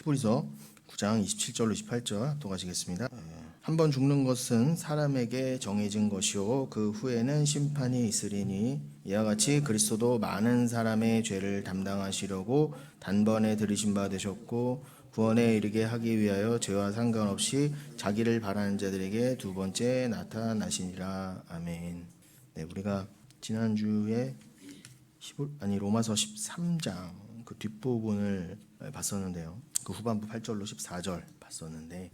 히브리서 9장 27절로 28절 또 가시겠습니다. 한 번 죽는 것은 사람에게 정해진 것이요 그 후에는 심판이 있으리니 이와 같이 그리스도도 많은 사람의 죄를 담당하시려고 단번에 들이신 바 되셨고 구원에 이르게 하기 위하여 죄와 상관없이 자기를 바라는 자들에게 두 번째 나타나시니라. 아멘. 네, 우리가 지난주에 로마서 13장 그 뒷부분을 봤었는데요. 그 후반부 8절로 14절 봤었는데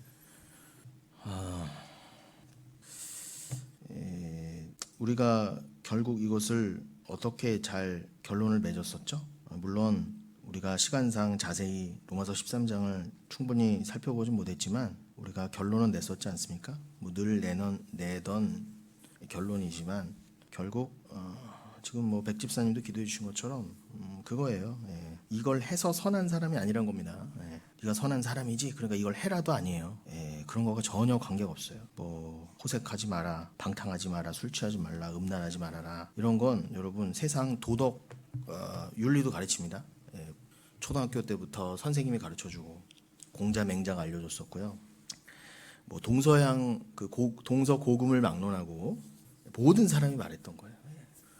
우리가 결국 이것을 어떻게 잘 결론을 맺었었죠? 물론 우리가 시간상 자세히 로마서 13장을 충분히 살펴보진 못했지만 우리가 결론은 냈었지 않습니까? 뭐 늘 내던 결론이지만 결국 지금 뭐 백 집사님도 기도해 주신 것처럼 그거예요. 예. 이걸 해서 선한 사람이 아니란 겁니다. 예. 네가 선한 사람이지 그러니까 이걸 해라도 아니에요. 예. 그런 거가 전혀 관계가 없어요. 뭐 호색하지 마라, 방탕하지 마라, 술 취하지 말라, 음란하지 말아라, 이런 건 여러분 세상 도덕 윤리도 가르칩니다. 예. 초등학교 때부터 선생님이 가르쳐주고 공자맹자가 알려줬었고요. 뭐 동서양 동서고금을 막론하고 모든 사람이 말했던 거예요.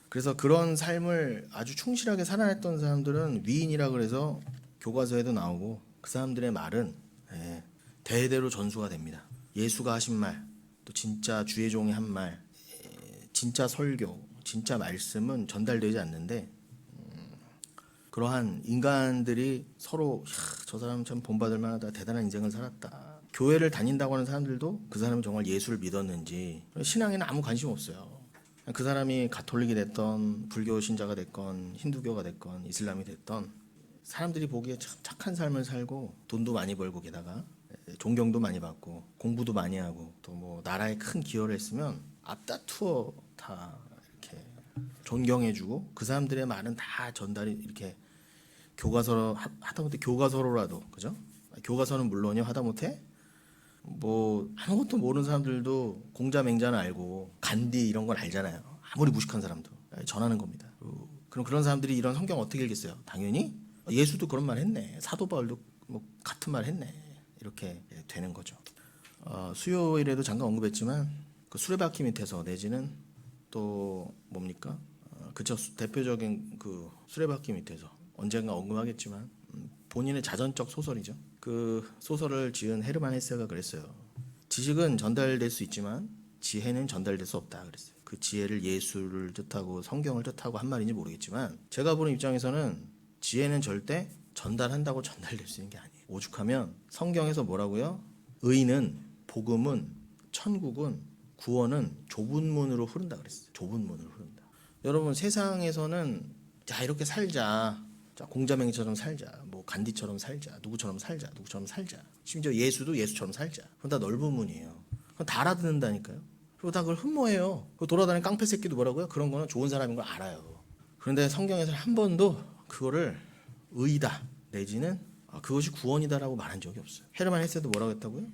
그래서 그런 삶을 아주 충실하게 살아냈던 사람들은 위인이라 그래서 교과서에도 나오고 그 사람들의 말은 대대로 전수가 됩니다. 예수가 하신 말, 또 진짜 주의 종이 한 말, 진짜 설교, 진짜 말씀은 전달되지 않는데 그러한 인간들이 서로 저 사람 참 본받을 만하다, 대단한 인생을 살았다. 교회를 다닌다고 하는 사람들도 그 사람이 정말 예수를 믿었는지 신앙에는 아무 관심 없어요. 그 사람이 가톨릭이 됐던 불교 신자가 됐건 힌두교가 됐건 이슬람이 됐던 사람들이 보기에 참 착한 삶을 살고 돈도 많이 벌고 게다가 존경도 많이 받고 공부도 많이 하고 또 뭐 나라에 큰 기여를 했으면 앞다투어 다 이렇게 존경해주고 그 사람들의 말은 다 전달이 이렇게 교과서로 하다못해 교과서로라도 그죠? 교과서는 물론이요 하다못해 뭐 아무것도 모르는 사람들도 공자맹자는 알고 간디 이런 걸 알잖아요. 아무리 무식한 사람도 전하는 겁니다. 그럼 그런 사람들이 이런 성경 어떻게 읽겠어요? 당연히 예수도 그런 말 했네. 사도 바울도 뭐 같은 말 했네. 이렇게 되는 거죠. 수요일에도 잠깐 언급했지만 그 수레바퀴 밑에서 내지는 또 뭡니까? 그쵸, 대표적인 그 수레바퀴 밑에서 언젠가 언급하겠지만 본인의 자전적 소설이죠. 그 소설을 지은 헤르만 헤세가 그랬어요. 지식은 전달될 수 있지만 지혜는 전달될 수 없다 그랬어요. 그 지혜를 예수를 뜻하고 성경을 뜻하고 한 말인지 모르겠지만 제가 보는 입장에서는 지혜는 절대 전달한다고 전달될 수 있는 게 아니에요. 오죽하면 성경에서 뭐라고요? 의는, 복음은, 천국은, 구원은 좁은 문으로 흐른다 그랬어요. 좁은 문으로 흐른다. 여러분 세상에서는 자 이렇게 살자, 자 공자맹처럼 살자, 뭐 간디처럼 살자, 누구처럼 살자, 누구처럼 살자, 심지어 예수도 예수처럼 살자. 그건 다 넓은 문이에요. 그건 다 알아듣는다니까요. 그리고 다 그걸 흠모해요. 그 돌아다니는 깡패 새끼도 뭐라고요? 그런 거는 좋은 사람인 걸 알아요. 그런데 성경에서 한 번도 그거를 의다 내지는 그것이 구원이다라고 말한 적이 없어요. 헤르만 헤세도 뭐라고 했다고요?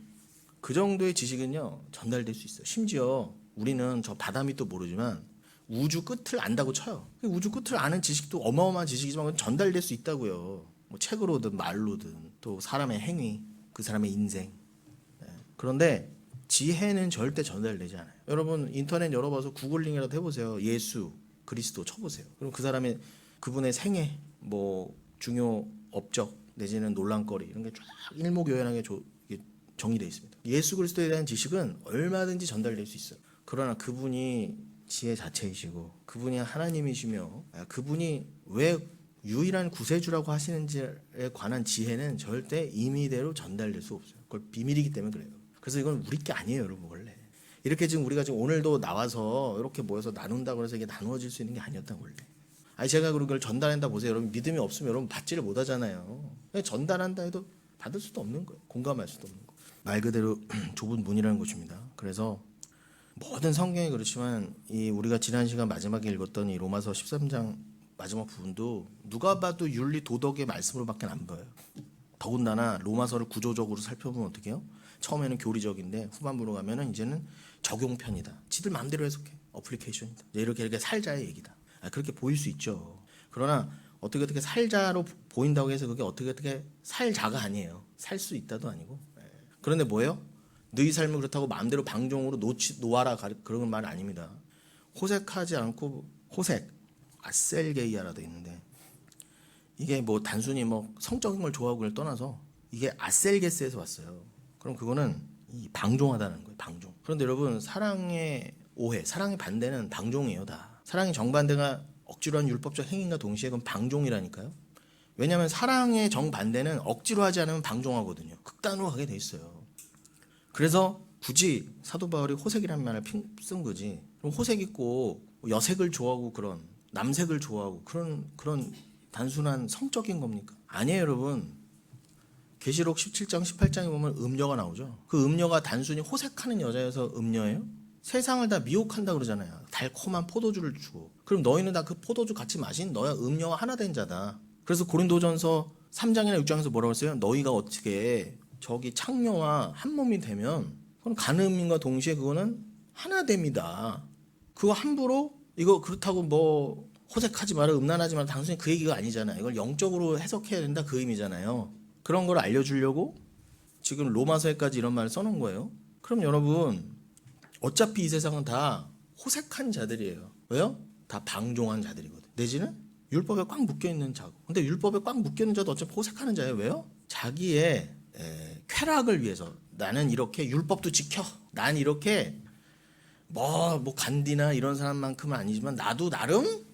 그 정도의 지식은요 전달될 수 있어요. 심지어 우리는 저 바다 밑도 모르지만 우주 끝을 안다고 쳐요. 우주 끝을 아는 지식도 어마어마한 지식이지만 그건 전달될 수 있다고요. 뭐 책으로든 말로든 또 사람의 행위, 그 사람의 인생. 그런데 지혜는 절대 전달되지 않아요. 여러분 인터넷 열어봐서 구글링이라도 해보세요. 예수, 그리스도 쳐보세요. 그럼 그 사람의 그분의 생애, 뭐 중요 업적 내지는 논란거리 이런 게 쫙 일목요연하게 정의되어 있습니다. 예수 그리스도에 대한 지식은 얼마든지 전달될 수 있어요. 그러나 그분이 지혜 자체이시고 그분이 하나님이시며 그분이 왜 유일한 구세주라고 하시는지에 관한 지혜는 절대 임의대로 전달될 수 없어요. 그걸 비밀이기 때문에 그래요. 그래서 이건 우리 게 아니에요, 여러분. 원래 이렇게 지금 우리가 지금 오늘도 나와서 이렇게 모여서 나눈다고 해서 이게 나누어질 수 있는 게 아니었단 원래. 제가 그걸 전달한다 보세요. 여러분 믿음이 없으면 여러분 받지를 못하잖아요. 전달한다 해도 받을 수도 없는 거예요. 공감할 수도 없는 거예요. 말 그대로 좁은 문이라는 것입니다. 그래서 모든 성경이 그렇지만 이 우리가 지난 시간 마지막에 읽었던 이 로마서 13장 마지막 부분도 누가 봐도 윤리 도덕의 말씀으로밖에 안 보여요. 더군다나 로마서를 구조적으로 살펴보면 어떻게 해요? 처음에는 교리적인데 후반부로 가면은 이제는 적용편이다. 지들 마음대로 해석해. 어플리케이션이다. 이렇게 살자의 얘기다. 그렇게 보일 수 있죠. 그러나 어떻게 살자로 보인다고 해서 그게 어떻게 살자가 아니에요. 살 수 있다도 아니고. 그런데 뭐예요? 너희 삶을 그렇다고 마음대로 방종으로 놓아라 그런 말 아닙니다. 호색하지 않고 호색, 아셀게이아라도 있는데 이게 뭐 단순히 뭐 성적인 걸 좋아하고 그걸 떠나서 이게 아셀게스에서 왔어요. 그럼 그거는 이 방종하다는 거예요. 방종. 그런데 여러분 사랑의 오해, 사랑의 반대는 방종이에요. 다. 사랑의 정반대가 억지로 한 율법적 행위인가 동시에 그건 방종이라니까요. 왜냐하면 사랑의 정반대는 억지로 하지 않으면 방종하거든요. 극단으로 가게 돼 있어요. 그래서 굳이 사도 바울이 호색이라는 말을 쓴 거지. 그럼 호색 있고 여색을 좋아하고 그런 남색을 좋아하고 그런 단순한 성적인 겁니까? 아니에요, 여러분. 계시록 17장 18장에 보면 음녀가 나오죠. 그 음녀가 단순히 호색하는 여자여서 음녀예요? 세상을 다 미혹한다 그러잖아요. 달콤한 포도주를 주고. 그럼 너희는 다 그 포도주 같이 마신 너야 음녀와 하나 된 자다. 그래서 고린도전서 3장이나 6장에서 뭐라고 했어요? 너희가 어떻게 저기 창녀와 한 몸이 되면 그건 간음인과 동시에 그거는 하나 됩니다. 그거 함부로 이거 그렇다고 뭐 호색하지 마라, 음란하지 마라, 단순히 그 얘기가 아니잖아요. 이걸 영적으로 해석해야 된다 그 의미잖아요. 그런 걸 알려주려고 지금 로마서에까지 이런 말을 써놓은 거예요. 그럼 여러분 어차피 이 세상은 다 호색한 자들이에요. 왜요? 다 방종한 자들이거든. 내지는 율법에 꽉 묶여있는 자고. 근데 율법에 꽉 묶여있는 자도 어차피 호색하는 자예요. 왜요? 자기의 쾌락을 위해서 나는 이렇게 율법도 지켜. 난 이렇게 뭐 간디나 이런 사람만큼은 아니지만 나도 나름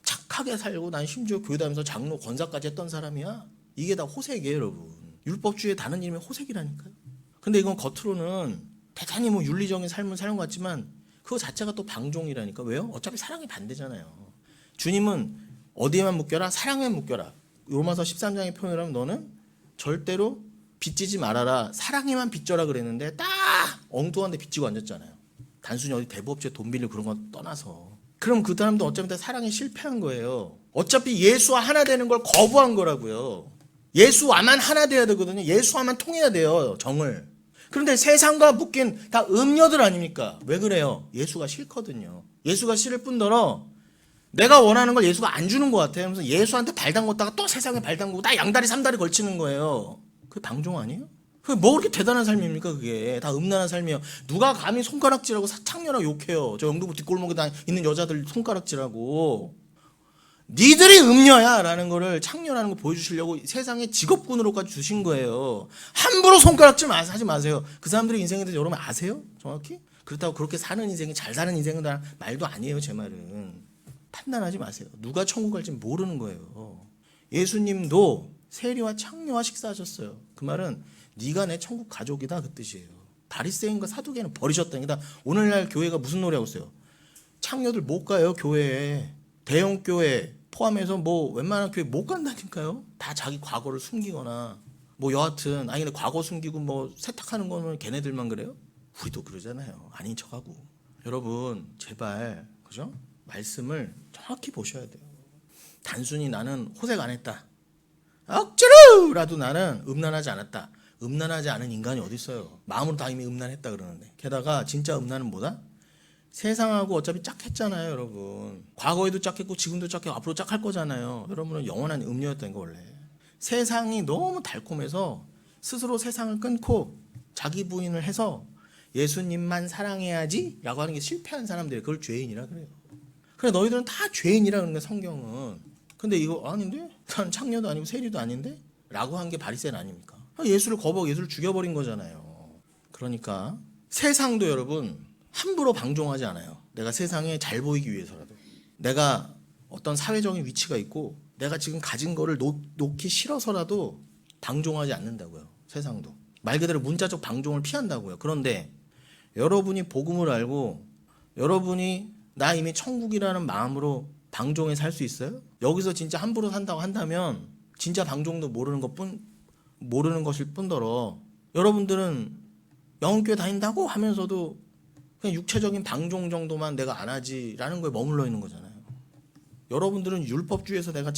착하게 살고 난 심지어 교회 다니면서 장로 권사까지 했던 사람이야. 이게 다 호색이에요, 여러분. 율법주의의 다른 이름이 호색이라니까요. 근데 이건 겉으로는 대단히 뭐 윤리적인 삶을 사는 것 같지만 그거 자체가 또 방종이라니까. 왜요? 어차피 사랑이 반대잖아요. 주님은 어디에만 묶여라? 사랑에만 묶여라. 로마서 13장의 표현을 하면 너는 절대로 빚지지 말아라. 사랑에만 빚져라 그랬는데 딱 엉뚱한 데 빚지고 앉았잖아요. 단순히 어디 대부업체 돈 빌리고 그런 거 떠나서. 그럼 그 사람도 어차피 다 사랑에 실패한 거예요. 어차피 예수와 하나 되는 걸 거부한 거라고요. 예수와만 하나 돼야 되거든요. 예수와만 통해야 돼요. 정을. 그런데 세상과 묶인 다 음녀들 아닙니까? 왜 그래요? 예수가 싫거든요. 예수가 싫을 뿐더러 내가 원하는 걸 예수가 안 주는 것 같아요. 그래서 예수한테 발 담궜다가 또 세상에 발 담그고 나 양다리 삼다리 걸치는 거예요. 그게 방종 아니에요? 그게 뭐 그렇게 대단한 삶입니까? 그게 다 음란한 삶이에요. 누가 감히 손가락질하고 창녀라고 욕해요. 저 영등포 뒷골목에 있는 여자들 손가락질하고. 니들이 음녀야 라는 거를 창녀라는 거 보여주시려고 세상에 직업군으로까지 주신 거예요. 함부로 손가락질 하지 마세요. 그 사람들의 인생에 대해서 여러분 아세요? 정확히? 그렇다고 그렇게 사는 인생이 잘 사는 인생은 말도 아니에요. 제 말은. 판단하지 마세요. 누가 천국 갈지 모르는 거예요. 예수님도 세리와 창녀와 식사하셨어요. 그 말은 네가 내 천국 가족이다 그 뜻이에요. 바리새인과 사두개는 버리셨다니까. 오늘날 교회가 무슨 노래 하고 있어요? 창녀들 못 가요 교회에. 대형 교회 포함해서 뭐 웬만한 교회 못 간다니까요. 다 자기 과거를 숨기거나 뭐 여하튼 아니 근데 과거 숨기고 뭐 세탁하는 거는 걔네들만 그래요? 우리도 그러잖아요. 아닌 척하고. 여러분 제발 그죠? 말씀을 정확히 보셔야 돼요. 단순히 나는 호색 안 했다. 억지로라도 나는 음란하지 않았다. 음란하지 않은 인간이 어디 있어요? 마음으로 다 이미 음란했다 그러는데. 게다가 진짜 음란은 뭐다? 세상하고 어차피 짝했잖아요, 여러분. 과거에도 짝했고 지금도 짝했고 앞으로 짝할 거잖아요. 여러분은 영원한 음료였다는 거 원래. 세상이 너무 달콤해서 스스로 세상을 끊고 자기 부인을 해서 예수님만 사랑해야지 라고 하는 게 실패한 사람들이 그걸 죄인이라 그래요. 그래 너희들은 다 죄인이라 그러는 거야 성경은. 근데 이거 아닌데? 난 창녀도 아니고 세리도 아닌데? 라고 한 게 바리새인 아닙니까? 예수를 거부하고 예수를 죽여버린 거잖아요. 그러니까 세상도 여러분 함부로 방종하지 않아요. 내가 세상에 잘 보이기 위해서라도. 내가 어떤 사회적인 위치가 있고 내가 지금 가진 거를 놓기 싫어서라도 방종하지 않는다고요. 세상도. 말 그대로 문자적 방종을 피한다고요. 그런데 여러분이 복음을 알고 여러분이 나 이미 천국이라는 마음으로 방종에 살 수 있어요? 여기서 진짜 함부로 산다고 한다면 진짜 방종도 모르는 것일 뿐더러 여러분들은 영혼교회 다닌다고 하면서도 그냥 육체적인 방종 정도만 내가 안 하지라는 거에 머물러 있는 거잖아요. 여러분들은 율법주의에서 내가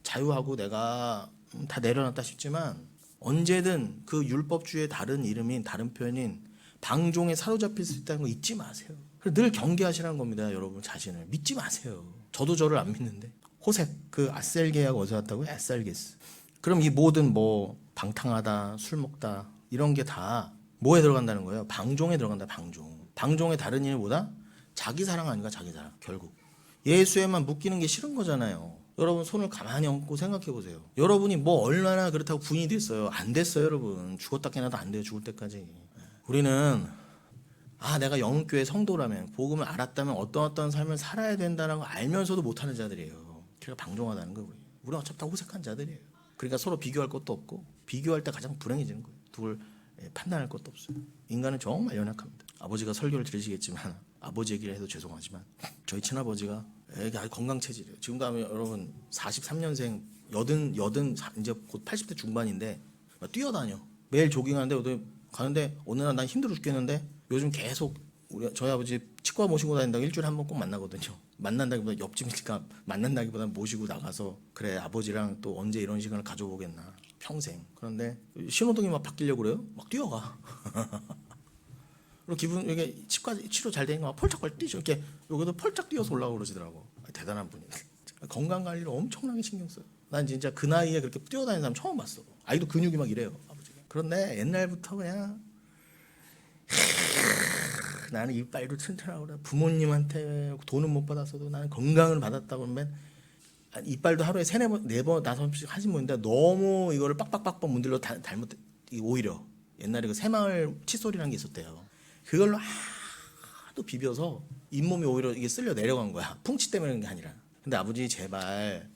자유하고 내가 다 내려놨다 싶지만 언제든 그 율법주의의 다른 이름인 다른 표현인 방종에 사로잡힐 수 있다는 거 잊지 마세요. 늘 경계하시라는 겁니다. 여러분 자신을 믿지 마세요. 저도 저를 안 믿는데 호색 그 아셀게아가 어디서 왔다고요? 아셀게스. 그럼 이 모든 뭐 방탕하다, 술 먹다 이런 게 다 뭐에 들어간다는 거예요? 방종에 들어간다. 방종. 방종의 다른 이름이 뭐다? 자기 사랑 아닌가? 자기 사랑. 결국 예수에만 묶이는 게 싫은 거잖아요. 여러분 손을 가만히 얹고 생각해 보세요. 여러분이 뭐 얼마나 그렇다고 부인이 됐어요? 안 됐어요, 여러분. 죽었다 깨나도 안 돼요, 죽을 때까지. 우리는 내가 영교회 성도라면 복음을 알았다면 어떤 삶을 살아야 된다는 거 알면서도 못하는 자들이에요. 그러니까 방종하다는 거예요. 우리는 어차피 다 호색한 자들이에요. 그러니까 서로 비교할 것도 없고 비교할 때 가장 불행해지는 거예요. 누굴 판단할 것도 없어요. 인간은 정말 연약합니다. 아버지가 설교를 들으시겠지만 아버지 얘기를 해도 죄송하지만 저희 친아버지가 아주 건강 체질이에요. 지금도 하면 여러분 43년생 여든 이제 곧 80대 중반인데 뛰어다녀. 매일 조깅하는데 가는데 어느 날 난 힘들어 죽겠는데 요즘 계속 저희 아버지 치과 모시고 다닌다고 일주일에 한 번 꼭 만나거든요. 만난다기보다 옆집이니까 만난다기보다 모시고 나가서 그래 아버지랑 또 언제 이런 시간을 가져보겠나 평생. 그런데 신호등이 막 바뀌려고 그래요. 막 뛰어가. 그리고 기분 이게 치과 치료 잘 되니까 막 펄쩍펄쩍 뛰죠. 이렇게 여기도 펄쩍 뛰어서 올라오고 그러시더라고. 대단한 분이. 건강 관리를 엄청나게 신경 써요. 난 진짜 그 나이에 그렇게 뛰어다니는 사람 처음 봤어. 아이도 근육이 막 이래요 아버지가. 그런데 옛날부터 그냥 나는 이빨도 튼튼하고 그래. 부모님한테 돈은 못 받았어도 나는 건강을 받았다고 하면 이빨도 하루에 3-4번, 4번, 5번씩 하신 분인데 너무 이거를 빡빡빡빡 문들러 잘못 오히려 옛날에 그 새마을 칫솔이라는 게 있었대요. 그걸로 하도 비벼서 잇몸이 오히려 이게 쓸려 내려간 거야. 풍치 때문에 그런 게 아니라. 근데 아버지 제발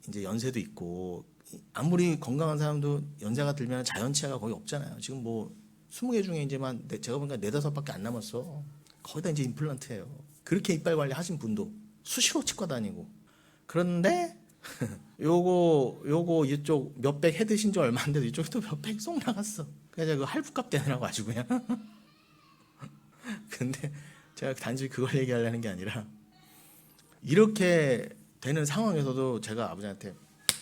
이제 연세도 있고 아무리 건강한 사람도 연세가 들면 자연치아가 거의 없잖아요. 지금 뭐 20개 중에 이제만 제가 보니까 4-5밖에 안 남았어. 거의 다 이제 임플란트예요. 그렇게 이빨 관리 하신 분도 수시로 치과 다니고. 그런데 요거 이쪽 몇백 해 드신 지 얼마 안 돼도 이쪽도 몇백 쏙 나갔어. 그래서 그 할부값 되느라고 아주 그냥. 근데 제가 단지 그걸 얘기하려는 게 아니라 이렇게 되는 상황에서도 제가 아버지한테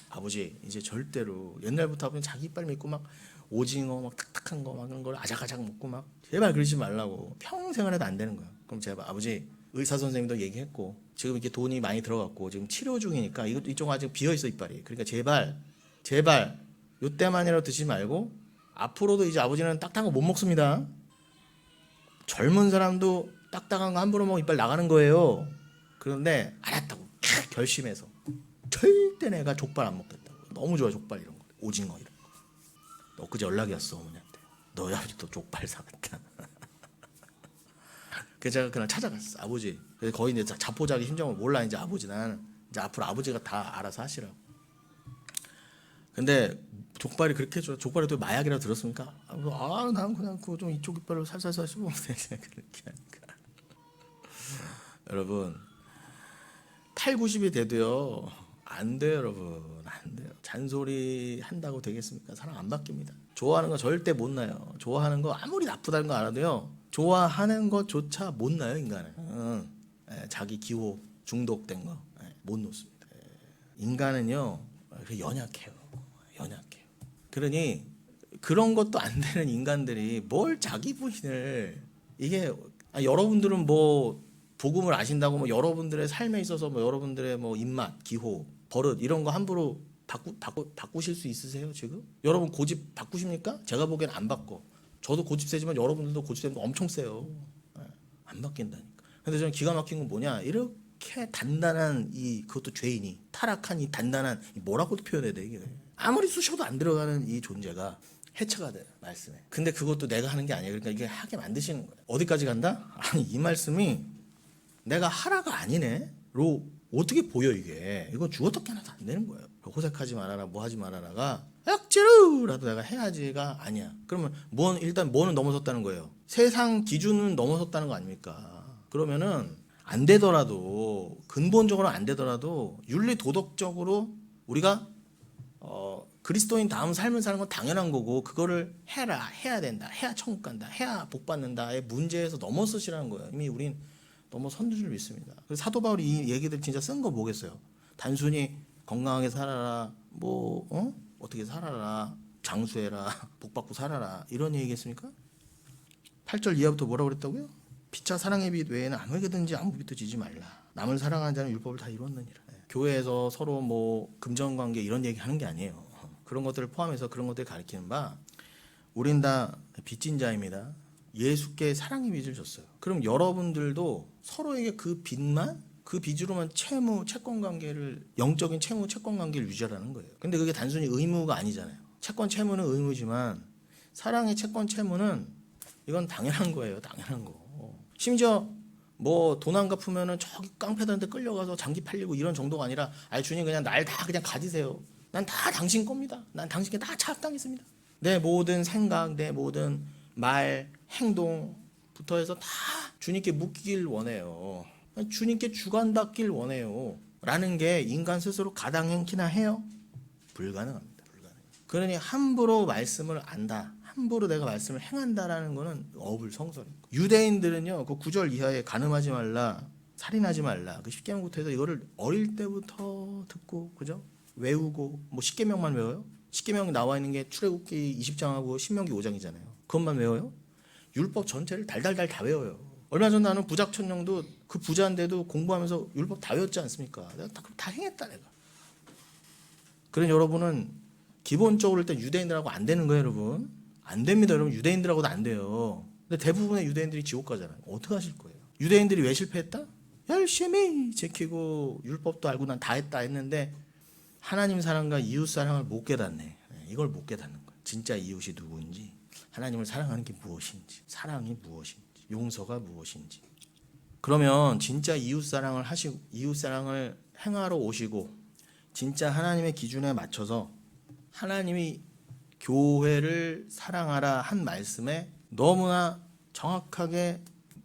아버지 이제 절대로 옛날부터 아버지 자기 이빨 믿고 막 오징어 막 탁탁한 거 막 그런 걸 아작아작 먹고 막 제발 그러지 말라고. 평생을 해도 안 되는 거야. 그럼 제가 아버지 의사 선생님도 얘기했고 지금 이렇게 돈이 많이 들어갔고 지금 치료 중이니까 이쪽 아직 비어 있어 이빨이. 그러니까 제발 요때만이라도 드시지 말고 앞으로도 이제 아버지는 딱딱한 거 못 먹습니다. 젊은 사람도 딱딱한 거 함부로 먹으면 이빨 나가는 거예요. 그런데 알았다고 결심해서 절대 내가 족발 안 먹겠다고. 너무 좋아 족발 이런 거 오징어 이런 거. 엊그제 연락이 왔어 어머니한테. 너희 아버지도 족발 사갔다. 그래서 제가 그날 찾아갔어 아버지. 그래서 거의 이제 자포자기 심정을 몰라 이제 아버지는 이제 앞으로 아버지가 다 알아서 하시라고. 근데 족발이 그렇게 좋아. 족발이 또 마약이라고 들었습니까? 난 그냥 그거 좀 이쪽 이빨로 살살살 씹으면 돼. 그렇게 하니까. 여러분 80-90이 돼도요 안 돼요 여러분. 안 돼요. 잔소리 한다고 되겠습니까? 사람 안 바뀝니다. 좋아하는 거 절대 못 나요. 좋아하는 거 아무리 나쁘다는 거 알아도요 좋아하는 것조차 못 나요 인간은. 자기 기호 중독된 거 못 놓습니다. 인간은요 연약해요. 그러니 그런 것도 안 되는 인간들이 뭘 자기 부인을 이게 여러분들은 뭐 복음을 아신다고 뭐 여러분들의 삶에 있어서 뭐 여러분들의 뭐 입맛, 기호, 버릇 이런 거 함부로 바꾸실 수 있으세요 지금? 여러분 고집 바꾸십니까? 제가 보기엔 안 바꿔. 저도 고집 세지만 여러분들도 고집 세면 엄청 세요. 안 바뀐다니까. 근데 저는 기가 막힌 건 뭐냐? 이렇게 단단한 그것도 죄인이 타락한 이 단단한 뭐라고도 표현해야 돼 이게. 아무리 쑤셔도 안 들어가는 이 존재가 해체가 돼요 말씀에. 근데 그것도 내가 하는 게 아니에요. 그러니까 이게 하게 만드시는 거예요. 어디까지 간다? 아니 이 말씀이 내가 하라가 아니네?로 어떻게 보여 이게? 이거 죽어도 깨나도 안 되는 거예요. 호색하지 말아라, 뭐 하지 말아라가 억지로라도 내가 해야지가 아니야. 그러면 일단 뭐는 넘어섰다는 거예요. 세상 기준은 넘어섰다는 거 아닙니까? 그러면은 안 되더라도 근본적으로 안 되더라도 윤리 도덕적으로 우리가 그리스도인 다음 삶을 사는 건 당연한 거고 그거를 해야 된다. 해야 천국 간다. 해야 복 받는다의 문제에서 넘어서시라는 거예요. 이미 우린 넘어선 줄 믿습니다. 그래서 사도 바울이 이 얘기들 진짜 쓴 거 뭐겠어요? 단순히 건강하게 살아라, 어떻게 살아라, 장수해라, 복 받고 살아라 이런 얘기겠습니까? 8절 이하부터 뭐라고 그랬다고요? 피차 사랑의 빛 외에는 아무에게든지 아무 빛도 지지 말라. 남을 사랑하는 자는 율법을 다 이뤘느니라. 교회에서 서로 뭐 금전관계 이런 얘기 하는 게 아니에요. 그런 것들을 포함해서 그런 것들을 가리키는 바 우린 다 빚진 자입니다. 예수께 사랑의 빚을 줬어요. 그럼 여러분들도 서로에게 그 빚만 그 빚으로만 채권 관계를 영적인 채권 관계를 유지하라는 거예요. 근데 그게 단순히 의무가 아니잖아요. 채권 채무는 의무지만 사랑의 채권 채무는 이건 당연한 거예요. 당연한 거. 심지어 뭐 돈 안 갚으면은 저기 깡패들한테 끌려가서 장기 팔리고 이런 정도가 아니라 주님 그냥 날 다 그냥 가지세요. 난 다 당신 겁니다. 난 당신께 다 차압당했습니다. 내 모든 생각, 내 모든 말, 행동부터 해서 다 주님께 묻길 원해요. 주님께 주관받길 원해요. 라는 게 인간 스스로 가당행키나 해요? 불가능합니다. 그러니 함부로 말씀을 안다. 함부로 내가 말씀을 행한다라는 거는 어불성설입니다. 유대인들은요, 그 9절 이하에 간음하지 말라, 살인하지 말라, 그 10계명부터 해서 이거를 어릴 때부터 듣고, 그죠? 외우고, 뭐 10계명만 외워요? 10계명 나와 있는 게 출애굽기 20장하고 신명기 5장이잖아요. 그것만 외워요? 율법 전체를 달달달 다 외워요. 얼마 전 나는 부작천령도 그 부자인데도 공부하면서 율법 다 외웠지 않습니까? 내가 다 행했다 내가. 그런 여러분은 기본적으로 일단 유대인들하고 안 되는 거예요, 여러분. 안 됩니다, 여러분. 유대인들하고도 안 돼요. 근데 대부분의 유대인들이 지옥 가잖아요. 어떻게 하실 거예요? 유대인들이 왜 실패했다? 열심히 지키고 율법도 알고 난 다 했다 했는데 하나님 사랑과 이웃 사랑을 못 깨닫네. 이걸 못 깨닫는 거예요. 진짜 이웃이 누구인지, 하나님을 사랑하는 게 무엇인지, 사랑이 무엇인지, 용서가 무엇인지. 그러면 진짜 이웃 사랑을 하시고 이웃 사랑을 행하러 오시고 진짜 하나님의 기준에 맞춰서 하나님이 교회를 사랑하라 한 말씀에 너무나 정확하게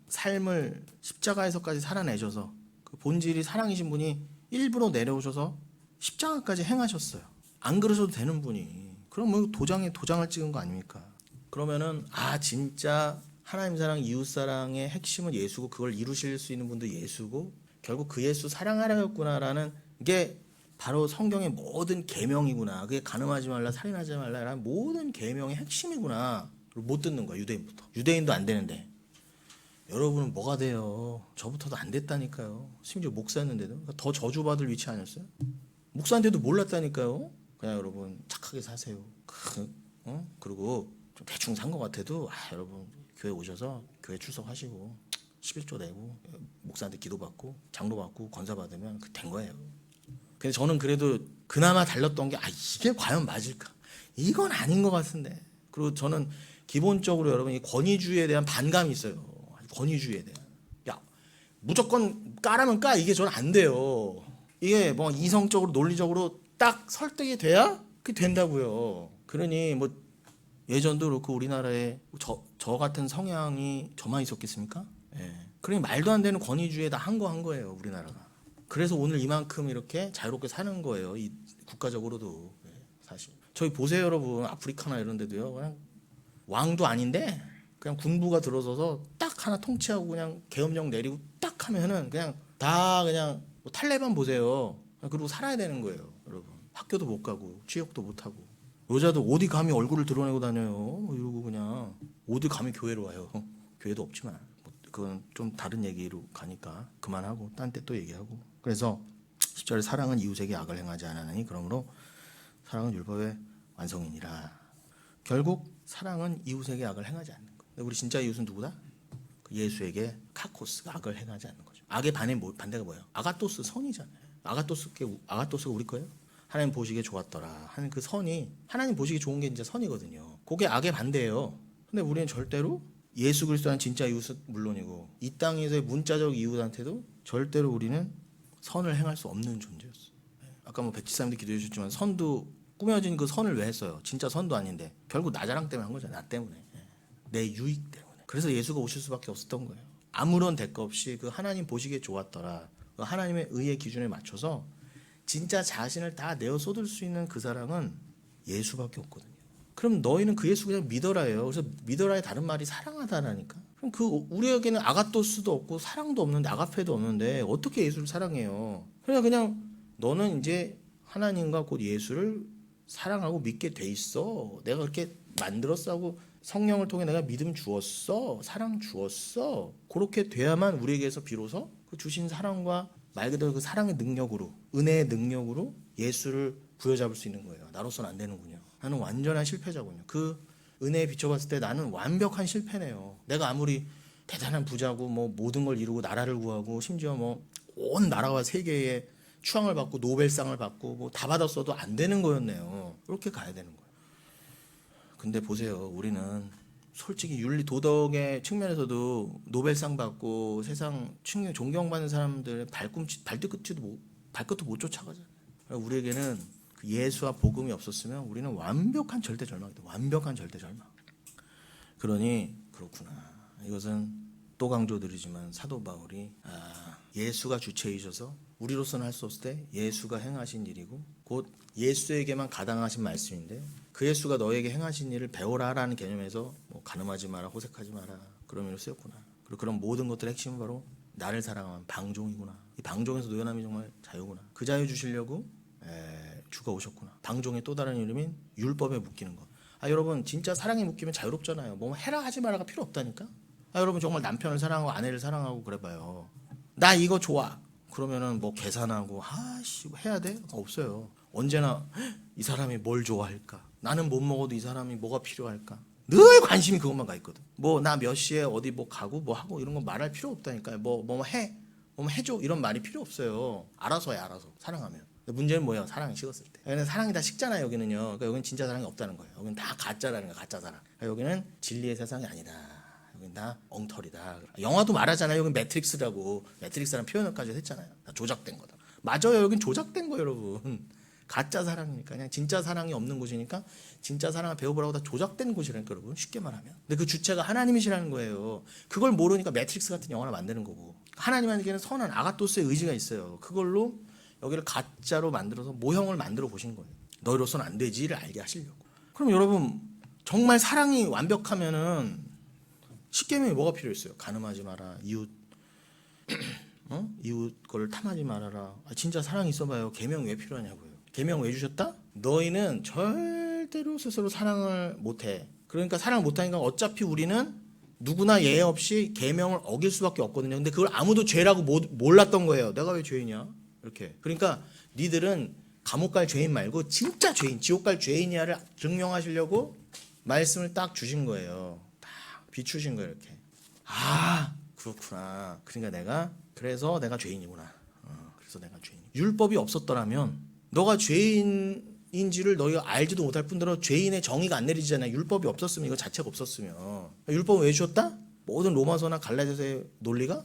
삶을 십자가에서까지 살아내셔서 그 본질이 사랑이신 분이 일부러 내려오셔서 십자가까지 행하셨어요. 안 그러셔도 되는 분이. 그럼 뭐 도장을 찍은 거 아닙니까? 그러면은 진짜 하나님 사랑, 이웃 사랑의 핵심은 예수고 그걸 이루실 수 있는 분도 예수고 결국 그 예수 사랑하라였구나라는 게 바로 성경의 모든 계명이구나. 그게 간음하지 말라, 살인하지 말라라는 모든 계명의 핵심이구나. 못 듣는 거야, 유대인부터. 유대인도 안 되는데. 여러분은 뭐가 돼요? 저부터도 안 됐다니까요. 심지어 목사였는데도. 그러니까 더 저주받을 위치 아니었어요? 목사인데도 몰랐다니까요. 그냥 여러분 착하게 사세요. 그리고 좀 대충 산 것 같아도 여러분 교회 오셔서 교회 출석하시고 11조 내고 목사한테 기도받고 장로받고 권사받으면 된 거예요. 근데 저는 그래도 그나마 달랐던 게 이게 과연 맞을까? 이건 아닌 것 같은데. 그리고 저는 기본적으로 여러분 이 권위주의에 대한 반감이 있어요. 권위주의에 대한. 무조건 까라면 까 이게 저는 안 돼요. 이게 뭐 이성적으로 논리적으로 딱 설득이 돼야 그게 된다고요. 그러니 뭐 예전도 그렇고 우리나라에 저 같은 성향이 저만 있었겠습니까? 예. 그러니 말도 안 되는 권위주의에다 한 거예요, 우리나라가. 그래서 오늘 이만큼 이렇게 자유롭게 사는 거예요. 이 국가적으로도. 사실. 저희 보세요, 여러분. 아프리카나 이런 데도요. 그냥 왕도 아닌데 그냥 군부가 들어서서 딱 하나 통치하고 그냥 계엄령 내리고 딱 하면은 그냥 다 그냥 뭐 탈레반 보세요. 그리고 살아야 되는 거예요, 여러분. 학교도 못 가고 취업도 못 하고. 여자도 어디 감히 얼굴을 드러내고 다녀요. 이러고 그냥 어디 감히 교회로 와요. 교회도 없지만 그건 좀 다른 얘기로 가니까 그만하고 딴 때 또 얘기하고. 그래서 10절에 사랑은 이웃에게 악을 행하지 않으니 그러므로 사랑은 율법의 완성이니라. 결국 사랑은 이웃에게 악을 행하지 않는 거. 우리 진짜 이웃은 누구다? 예수에게 카코스가 악을 행하지 않는 거죠. 악의 반대가 뭐예요? 아가토스, 선이잖아요. 아가토스가 우리 거예요? 하나님 보시기에 좋았더라 하는 그 선이 하나님 보시기에 좋은 게 진짜 선이거든요. 그게 악의 반대예요. 근데 우리는 절대로 예수 그리스도는 진짜 이웃은 물론이고 이 땅에서의 문자적 이웃한테도 절대로 우리는 선을 행할 수 없는 존재였어. 아까 뭐 백지사님도 기도해 주셨지만 선도 꾸며진 그 선을 왜 했어요? 진짜 선도 아닌데 결국 나 자랑 때문에 한 거잖아요. 나 때문에. 내 유익 때문에. 그래서 예수가 오실 수밖에 없었던 거예요. 아무런 대가 없이 그 하나님 보시기에 좋았더라. 그 하나님의 의의 기준에 맞춰서 진짜 자신을 다 내어 쏟을 수 있는 그 사랑은 예수밖에 없거든요. 그럼 너희는 그 예수 그냥 믿어라예요. 그래서 믿어라의 다른 말이 사랑하다라니까. 그럼 우리에게는 아가토스도 없고 사랑도 없는데 아가페도 없는데 어떻게 예수를 사랑해요? 그냥 너는 이제 하나님과 곧 예수를 사랑하고 믿게 돼 있어. 내가 그렇게 만들었어 하고 성령을 통해 내가 믿음 주었어. 사랑 주었어. 그렇게 돼야만 우리에게서 비로소 그 주신 사랑과 말 그대로 그 사랑의 능력으로, 은혜의 능력으로 예수를 부여잡을 수 있는 거예요. 나로서는 안 되는군요. 나는 완전한 실패자군요. 그 은혜에 비춰봤을 때 나는 완벽한 실패네요. 내가 아무리 대단한 부자고 뭐 모든 걸 이루고 나라를 구하고 심지어 뭐 온 나라와 세계에 추앙을 받고 노벨상을 받고 뭐 다 받았어도 안 되는 거였네요. 이렇게 가야 되는 거예요. 근데 보세요. 우리는 솔직히 윤리 도덕의 측면에서도 노벨상 받고 세상 존경받는 사람들의 발끝도 못 쫓아가잖아요. 우리에게는 그 예수와 복음이 없었으면 우리는 완벽한 절대절망이다. 완벽한 절대절망. 그러니 그렇구나. 이것은 또 강조드리지만 사도 바울이 예수가 주체이셔서 우리로서는 할 수 없을 때 예수가 행하신 일이고 곧 예수에게만 가당하신 말씀인데 그 예수가 너에게 행하신 일을 배워라라는 개념에서 뭐 가늠하지 마라, 호색하지 마라 그런 의미로 쓰였구나. 그리고 그런 모든 것들의 핵심은 바로 나를 사랑하는 방종이구나. 이 방종에서 노연함이 정말 자유구나. 그 자유 주시려고 주가 오셨구나. 방종의 또 다른 이름인 율법에 묶이는 것. 여러분 진짜 사랑에 묶이면 자유롭잖아요. 뭐 해라 하지 마라가 필요 없다니까. 여러분 정말 남편을 사랑하고 아내를 사랑하고 그래봐요. 나 이거 좋아. 그러면은 뭐 계산하고 해야 돼? 없어요. 언제나 이 사람이 뭘 좋아할까? 나는 못 먹어도 이 사람이 뭐가 필요할까? 늘 관심이 그것만 가 있거든. 뭐 나 몇 시에 어디 뭐 가고 뭐 하고 이런 거 말할 필요 없다니까요. 뭐 해줘 이런 말이 필요 없어요. 알아서 해 알아서 사랑하면. 문제는 뭐예요? 사랑이 식었을 때. 여기는 사랑이 다 식잖아요. 여기는요. 그러니까 여기는 진짜 사랑이 없다는 거예요. 여기는 다 가짜라는 거예요. 가짜 사랑. 그러니까 여기는 진리의 세상이 아니다. 여기는 다 엉터리다. 영화도 말하잖아요. 여기는 매트릭스라고. 매트릭스라는 표현을까지 했잖아요. 다 조작된 거다. 맞아요. 여긴 조작된 거예요, 여러분. 가짜 사랑이니까 그냥 진짜 사랑이 없는 곳이니까 진짜 사랑을 배워보라고 다 조작된 곳이라니까 여러분. 쉽게 말하면. 근데 그 주체가 하나님이시라는 거예요. 그걸 모르니까 매트릭스 같은 영화를 만드는 거고. 하나님에게는 선한 아가토스의 의지가 있어요. 그걸로 여기를 가짜로 만들어서 모형을 만들어 보신 거예요. 너희로서는 안 되지를 알게 하시려고. 그럼 여러분 정말 사랑이 완벽하면은 십계명이 뭐가 필요했어요? 가늠하지 마라. 이웃 거를 탐하지 말아라. 진짜 사랑이 있어봐요. 계명 왜 필요하냐고요. 계명 왜 주셨다? 너희는 절대로 스스로 사랑을 못해. 그러니까 사랑을 못하니까 어차피 우리는 누구나 예외 없이 계명을 어길 수밖에 없거든요. 근데 그걸 아무도 죄라고 몰랐던 거예요. 내가 왜 죄이냐? 이렇게. 그러니까 니들은 감옥 갈 죄인 말고 진짜 죄인, 지옥 갈 죄인이야를 증명하시려고 말씀을 딱 주신 거예요. 딱 비추신 거예요. 이렇게. 그렇구나. 그러니까 그래서 내가 죄인이구나. 그래서 내가 죄인. 율법이 없었더라면 너가 죄인인지를 너희가 알지도 못할 뿐더러 죄인의 정의가 안 내리지잖아요. 율법이 없었으면 이거 자체가 없었으면. 율법은 왜 주셨다? 모든 로마서나 갈라디아서의 논리가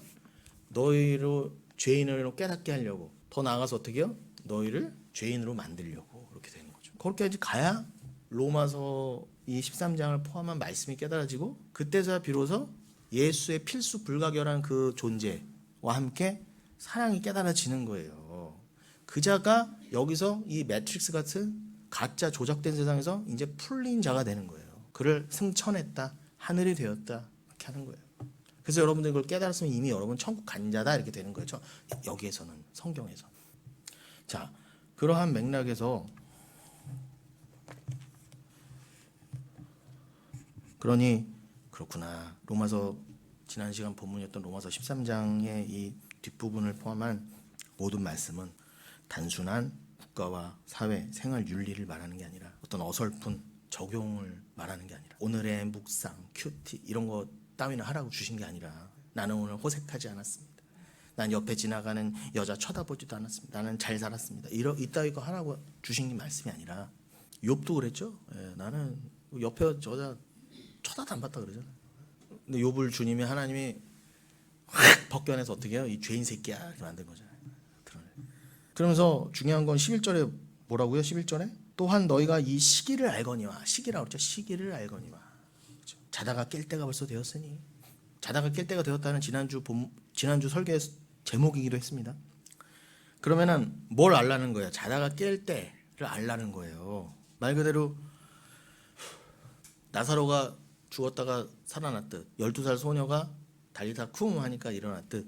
너희로 죄인으로 깨닫게 하려고. 더 나아가서 어떻게 해요? 너희를 죄인으로 만들려고 그렇게 되는 거죠. 그렇게까지 가야 로마서 이 13장을 포함한 말씀이 깨달아지고 그때서야 비로소 예수의 필수 불가결한 그 존재와 함께 사랑이 깨달아지는 거예요. 그자가 여기서 이 매트릭스 같은 가짜 조작된 세상에서 이제 풀린 자가 되는 거예요. 그를 승천했다. 하늘이 되었다. 이렇게 하는 거예요. 그래서 여러분들 그걸 깨달았으면 이미 여러분 천국 간 자다 이렇게 되는 거예요. 여기에서는 성경에서. 자, 그러한 맥락에서 그러니 그렇구나. 로마서 지난 시간 본문이었던 로마서 13장의 이 뒷부분을 포함한 모든 말씀은 단순한 국가와 사회, 생활 윤리를 말하는 게 아니라 어떤 어설픈 적용을 말하는 게 아니라 오늘의 묵상, 큐티 이런 거 따위는 하라고 주신 게 아니라 나는 오늘 호색하지 않았습니다. 난 옆에 지나가는 여자 쳐다보지도 않았습니다. 나는 잘 살았습니다. 이따위 거 하라고 주신 게 말씀이 아니라 욥도 그랬죠. 나는 옆에 여자 쳐다도 안 봤다 그러잖아요. 근데 욥을 주님이 하나님이 확 벗겨내서 어떻게 해요? 이 죄인 새끼야 이렇게 만든 거잖아요. 그러면서 중요한 건 11절에 뭐라고요? 11절에 또한 너희가 이 시기를 알거니와 시기라고 그랬죠. 시기를 알거니와 그렇죠? 자다가 깰 때가 벌써 되었으니 자다가 깰 때가 되었다는 지난주 설교의 제목이기도 했습니다. 그러면은 뭘 알라는 거예요? 자다가 깰 때를 알라는 거예요. 말 그대로 나사로가 죽었다가 살아났듯 12살 소녀가 달리다 쿵 하니까 일어났듯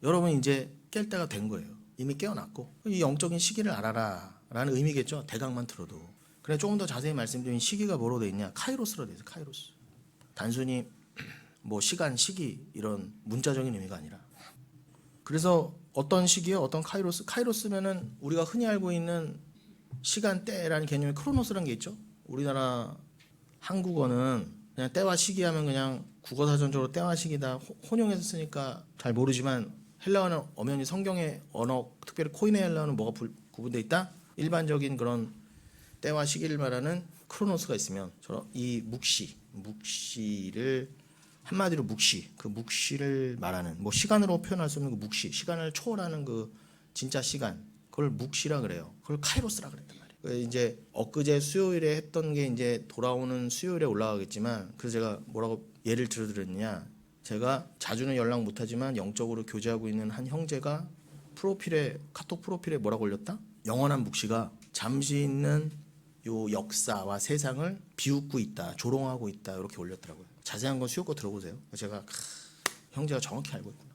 여러분 이제 깰 때가 된 거예요. 이미 깨어났고 이 영적인 시기를 알아라 라는 의미겠죠. 대강만 들어도. 그래 조금 더 자세히 말씀드리면 시기가 뭐로 돼 있냐? 카이로스로 돼 있어요. 카이로스. 단순히 뭐 시간, 시기 이런 문자적인 의미가 아니라 그래서 어떤 시기에 어떤 카이로스, 카이로스면은 우리가 흔히 알고 있는 시간대라는 개념이 크로노스라는 게 있죠. 우리나라 한국어는 그냥 때와 시기 하면 그냥 국어사전적으로 때와 시기다 혼용해서 쓰니까 잘 모르지만 헬라어는 엄연히 성경의 언어, 특별히 코인의 헬라어는 뭐가 구분돼 있다? 일반적인 그런 때와 시기를 말하는 크로노스가 있으면 이 묵시를 한마디로 그 묵시를 말하는 뭐 시간으로 표현할 수 없는 그 묵시, 시간을 초월하는 그 진짜 시간, 그걸 묵시라 그래요. 그걸 카이로스라 그랬단 말이에요. 이제 엊그제 수요일에 했던 게 이제 돌아오는 수요일에 올라가겠지만, 그래서 제가 뭐라고 예를 들어드렸느냐, 제가 자주는 연락 못하지만 영적으로 교제하고 있는 한 형제가 카톡 프로필에 뭐라고 올렸다? 영원한 묵시가 잠시 있는 요 역사와 세상을 비웃고 있다, 조롱하고 있다, 이렇게 올렸더라고요. 자세한 건 수요 거 들어보세요. 제가 형제가 정확히 알고 있구나.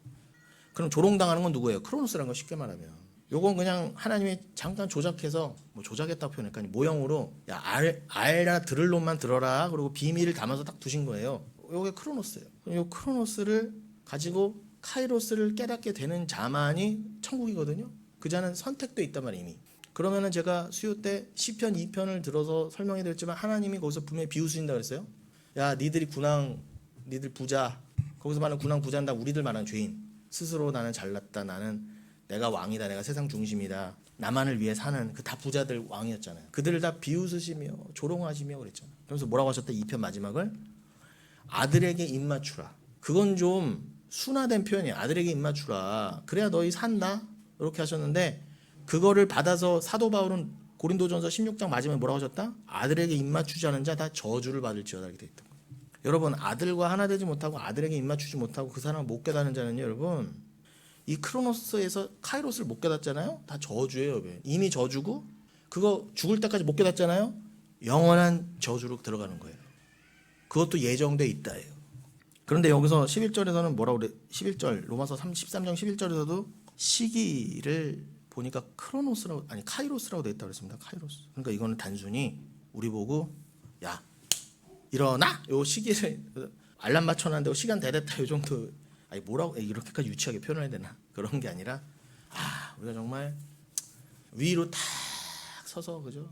그럼 조롱당하는 건 누구예요? 크로노스라는 거 쉽게 말하면. 요건 그냥 하나님이 잠깐 조작해서, 뭐 조작했다고 표현할까, 모형으로 야 알라 들을 놈만 들어라, 그리고 비밀을 담아서 딱 두신 거예요. 요게 크로노스예요. 요 크로노스를 가지고 카이로스를 깨닫게 되는 자만이 천국이거든요. 그 자는 선택도 있단 말이에요, 이미. 그러면은 제가 수요 때 시편 2편을 들어서 설명해 드렸지만 하나님이 거기서 분명히 비웃으신다 그랬어요. 야, 니들 부자, 거기서 말하는 군왕 부자는 다 우리들 말하는 죄인. 스스로 나는 잘났다, 나는 내가 왕이다, 내가 세상 중심이다, 나만을 위해 사는 그 다 부자들 왕이었잖아요. 그들을 다 비웃으시며 조롱하시며 그랬잖아요. 그래서 뭐라고 하셨다? 2편 마지막을 아들에게 입맞추라. 그건 좀 순화된 표현이에요. 아들에게 입맞추라. 그래야 너희 산다, 이렇게 하셨는데, 그거를 받아서 사도 바울은 고린도전서 16장 마지막에 뭐라고 하셨다? 아들에게 입맞추지 않은 자 다 저주를 받을지어다, 이렇게 돼 있다. 여러분, 아들과 하나 되지 못하고 아들에게 입맞추지 못하고 그 사람을 못 깨닫는 자는요, 여러분, 이 크로노스에서 카이로스를 못 깨닫잖아요. 다 저주예요, 여러분. 이미 저주고, 그거 죽을 때까지 못 깨닫잖아요. 영원한 저주로 들어가는 거예요. 그것도 예정돼 있다예요. 그런데 여기서 11절에서는 뭐라고 그래? 11절 로마서 13장 11절에서도 시기를 보니까 카이로스라고 돼 있다고 그랬습니다. 카이로스. 그러니까 이거는 단순히 우리 보고 야, 일어나! 요 시기를 알람 맞춰놨는데 시간 다 됐다, 요 정도. 아니 뭐라고 이렇게까지 유치하게 표현해야 되나? 그런 게 아니라, 우리가 정말 위로 탁 서서, 그죠?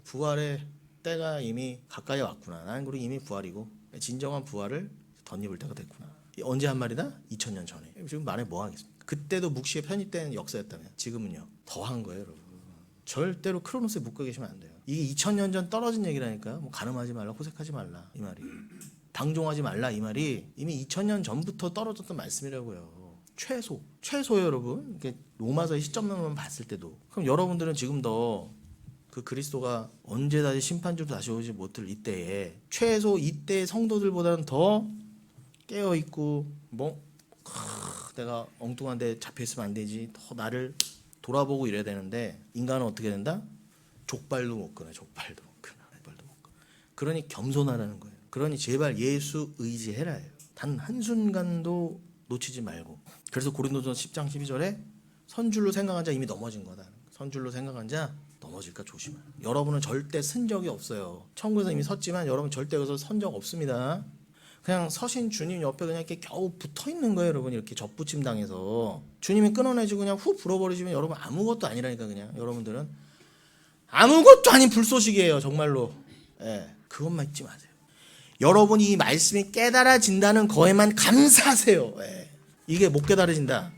부활의 때가 이미 가까이 왔구나. 나는 그리고 이미 부활이고 진정한 부활을 덧입을 때가 됐구나. 언제 한 말이다? 2000년 전에. 지금 말해 뭐 하겠습니까? 그때도 묵시에 편입된 역사였다면 지금은요 더한 거예요, 여러분. 절대로 크로노스에 묶여 계시면 안 돼요. 이게 2000년 전 떨어진 얘기라니까. 뭐 가늠하지 말라, 호색하지 말라, 이 말이. 방종하지 말라, 이 말이 이미 2000년 전부터 떨어졌던 말씀이라고요. 최소예요, 여러분. 이게 로마서의 시점만 봤을 때도. 그럼 여러분들은 지금도 그 그리스도가 언제 다시 심판주로 다시 오지 못할 이때에 최소 이때 성도들보다는 더 깨어 있고, 내가 엉뚱한 데 잡혀 있으면 안 되지, 더 나를 돌아보고 이래야 되는데, 인간은 어떻게 된다? 족발도 못 끊어. 그러니 겸손하라는 거예요. 그러니 제발 예수 의지해라. 단 한순간도 놓치지 말고. 그래서 고린도전서 10장 12절에 선줄로 생각한 자 이미 넘어진 거다. 선줄로 생각한 자 넘어질까 조심하라. 여러분은 절대 쓴 적이 없어요. 천국에서 이미 섰지만 여러분 절대 여기서 선 적 없습니다. 그냥 서신 주님 옆에 그냥 이렇게 겨우 붙어 있는 거예요, 여러분. 이렇게 접붙임 당해서 주님이 끊어내시고 그냥 후 불어버리시면 여러분 아무것도 아니라니까. 그냥 여러분들은 아무것도 아닌 불소식이에요, 정말로. 그것만 잊지 마세요. 여러분이 이 말씀이 깨달아진다는 거에만 감사하세요. 이게 못 깨달아진다.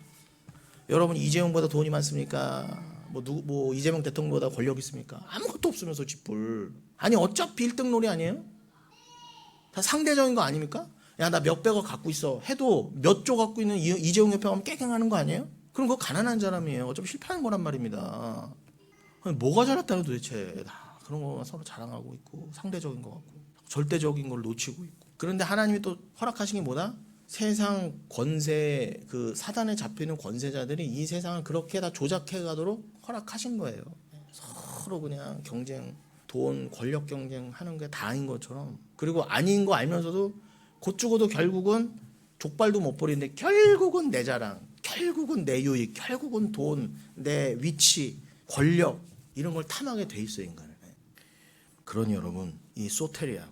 여러분 이재용보다 돈이 많습니까? 뭐 이재명 대통령보다 권력 있습니까? 아무것도 없으면서 쥐뿔. 아니 어차피 1등놀이 아니에요? 다 상대적인 거 아닙니까? 야, 나 몇백억 갖고 있어 해도 몇 조 갖고 있는 이재용 옆에 가면 깨갱하는 거 아니에요? 그럼 그거 가난한 사람이에요. 어차피 실패하는 거란 말입니다. 아니, 뭐가 잘났다는 도대체. 다 그런 거 서로 자랑하고 있고 상대적인 거 같고 절대적인 걸 놓치고 있고. 그런데 하나님이 또 허락하신 게 뭐다? 세상 권세, 그 사단에 잡히는 권세자들이 이 세상을 그렇게 다 조작해 가도록 허락하신 거예요. 서로 그냥 경쟁, 돈, 권력 경쟁하는 게 다인 것처럼. 그리고 아닌 거 알면서도 곧 죽어도 결국은 족발도 못 버리는데 결국은 내 자랑, 결국은 내 유익, 결국은 돈, 내 위치, 권력, 이런 걸 탐하게 돼 있어요, 인간은. 그러니 여러분, 이 소테리아,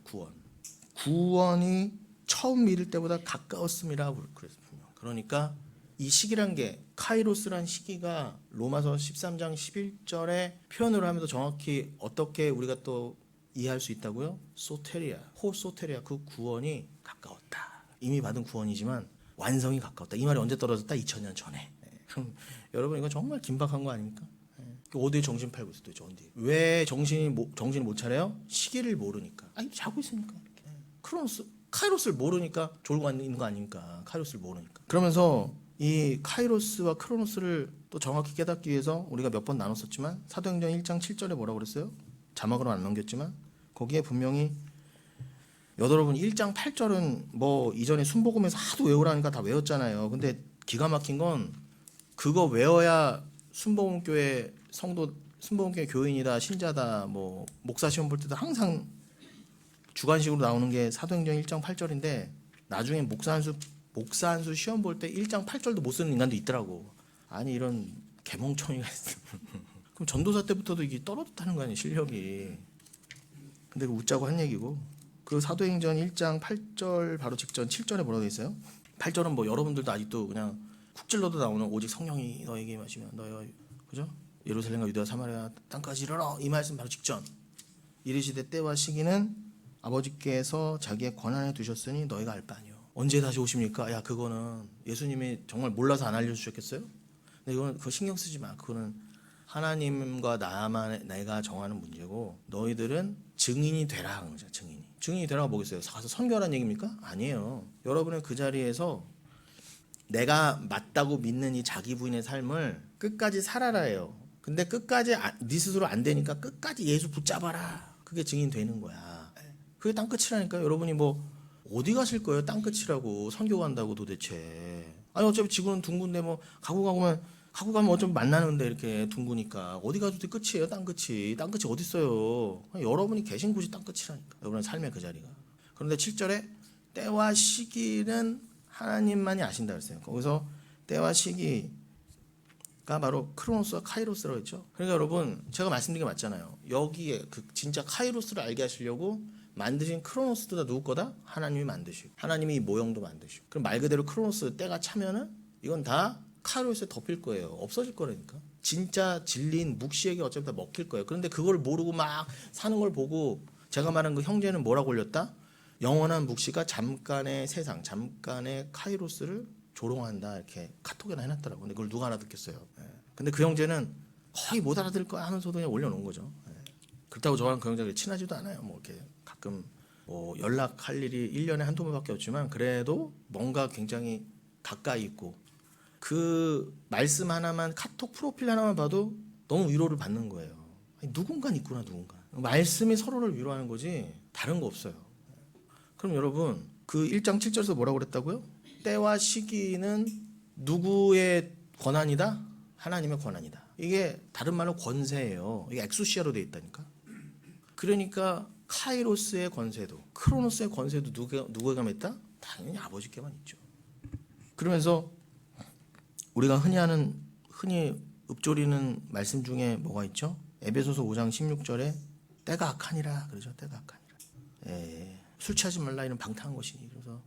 구원이 처음 믿을 때보다 가까웠음이라 그랬습니다. 그러니까 이 시기란 게 카이로스란 시기가 로마서 13장 11절에 표현을 하면서 정확히 어떻게 우리가 또 이해할 수 있다고요? 소테리아, 호소테리아, 그 구원이 가까웠다. 이미 받은 구원이지만 완성이 가까웠다. 이 말이 언제 떨어졌다? 2000년 전에. 그럼 여러분 이거 정말 긴박한 거 아닙니까? 어디에 정신 팔고 있어 도대체 어디? 왜 정신을 못 차려요? 시기를 모르니까. 아니 자고 있으니까. 이렇게. 카이로스를 모르니까 졸고 있는 거 아닙니까? 카이로스를 모르니까. 그러면서 이 카이로스와 크로노스를 또 정확히 깨닫기 위해서 우리가 몇 번 나눴었지만 사도행전 1장 7절에 뭐라고 그랬어요? 자막으로 안 넘겼지만 거기에 분명히 여러분 1장 8절은 뭐 이전에 순복음에서 하도 외우라니까 다 외웠잖아요. 근데 기가 막힌 건 그거 외워야 순복음교회 성도, 순복음교회 교인이다, 신자다, 뭐 목사 시험 볼 때도 항상 주관식으로 나오는 게 사도행전 1장 8절인데 나중에 목사 한 수 시험 볼 때 1장 8절도 못 쓰는 인간도 있더라고. 아니 이런 개멍청이가 있어. 그럼 전도사 때부터도 이게 떨어졌다는 거 아니에요, 실력이. 근데 그 웃자고 한 얘기고. 그 사도행전 1장 8절 바로 직전 7절에 뭐라고 돼 있어요? 8절은 뭐 여러분들도 아직도 그냥 쿡 찔러도 나오는 오직 성령이 너에게 임하시면 너희 그죠? 예루살렘과 유대와 사마리아 땅까지 이르러 이 말씀 바로 직전. 이르시되 때와 시기는 아버지께서 자기의 권한에 두셨으니 너희가 알 바 아니요. 언제 다시 오십니까? 야 그거는 예수님이 정말 몰라서 안 알려주셨겠어요? 근데 이거는 그거 신경 쓰지 마. 그거는 하나님과 나만 내가 정하는 문제고 너희들은 증인이 되라 하는 거죠. 증인이 되라가 뭐겠어요? 가서 선교하라는 얘기입니까? 아니에요. 여러분은 그 자리에서 내가 맞다고 믿는 이 자기 부인의 삶을 끝까지 살아라예요. 근데 끝까지 네 스스로 안 되니까 끝까지 예수 붙잡아라. 그게 증인 되는 거야. 그게 땅끝이라니까요. 여러분이 뭐 어디 가실 거예요? 땅끝이라고 선교 간다고 도대체. 아니 어차피 지구는 둥근데 뭐 가고 가면 어차피 만나는데 이렇게 둥그니까 어디 가도 끝이에요. 땅끝이 어디 있어요? 여러분이 계신 곳이 땅끝이라니까. 여러분의 삶의 그 자리가. 그런데 7절에 때와 시기는 하나님만이 아신다 그랬어요. 거기서 때와 시기가 바로 크로노스와 카이로스라고 했죠. 그러니까 여러분 제가 말씀드린 게 맞잖아요. 여기에 그 진짜 카이로스를 알게 하시려고 만드신 크로노스도 다 누구 거다? 하나님이 만드시고 하나님이 이 모형도 만드시고 그럼 말 그대로 크로노스 때가 차면은 이건 다 카이로스에 덮일 거예요. 없어질 거라니까. 진짜 진리인 묵시에게 어차피 다 먹힐 거예요. 그런데 그걸 모르고 막 사는 걸 보고 제가 말한 그 형제는 뭐라고 올렸다? 영원한 묵시가 잠깐의 세상, 잠깐의 카이로스를 조롱한다 이렇게 카톡에나 해놨더라고. 근데 그걸 누가 알아듣겠어요. 근데 그 형제는 거의 못 알아들 거야 하면서도 그냥 올려놓은 거죠. 그렇다고 저랑 그 형제가 친하지도 않아요. 뭐 이렇게 가끔 뭐 연락할 일이 1년에 한두 번밖에 없지만 그래도 뭔가 굉장히 가까이 있고 그 말씀 하나만 카톡 프로필 하나만 봐도 너무 위로를 받는 거예요. 아니, 누군가 있구나 누군가. 말씀이 서로를 위로하는 거지 다른 거 없어요. 그럼 여러분 그 1장 7절에서 뭐라고 그랬다고요? 때와 시기는 누구의 권한이다? 하나님의 권한이다. 이게 다른 말로 권세예요. 이게 엑소시아로 돼 있다니까. 그러니까 카이로스의 권세도 크로노스의 권세도 누구에게 있다? 당연히 아버지께만 있죠. 그러면서 우리가 흔히 읊조리는 말씀 중에 뭐가 있죠? 에베소서 5장 16절에 때가 악하니라 그러죠. 때가 악하니라. 술 취하지 말라 이런 방탕한 것이니. 그래서